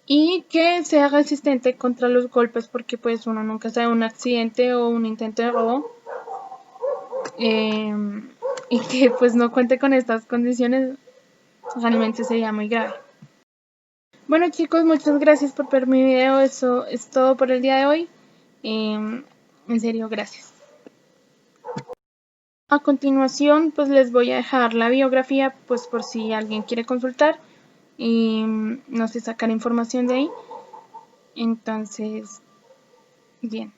[SPEAKER 1] y que sea resistente contra los golpes, porque pues uno nunca sabe un accidente o un intento de robo, y que pues no cuente con estas condiciones realmente sería muy grave. Bueno chicos, muchas gracias por ver mi video, eso es todo por el día de hoy, en serio, gracias. A continuación, pues les voy a dejar la biografía, pues por si alguien quiere consultar y no sé, sacar información de ahí. Entonces, bien.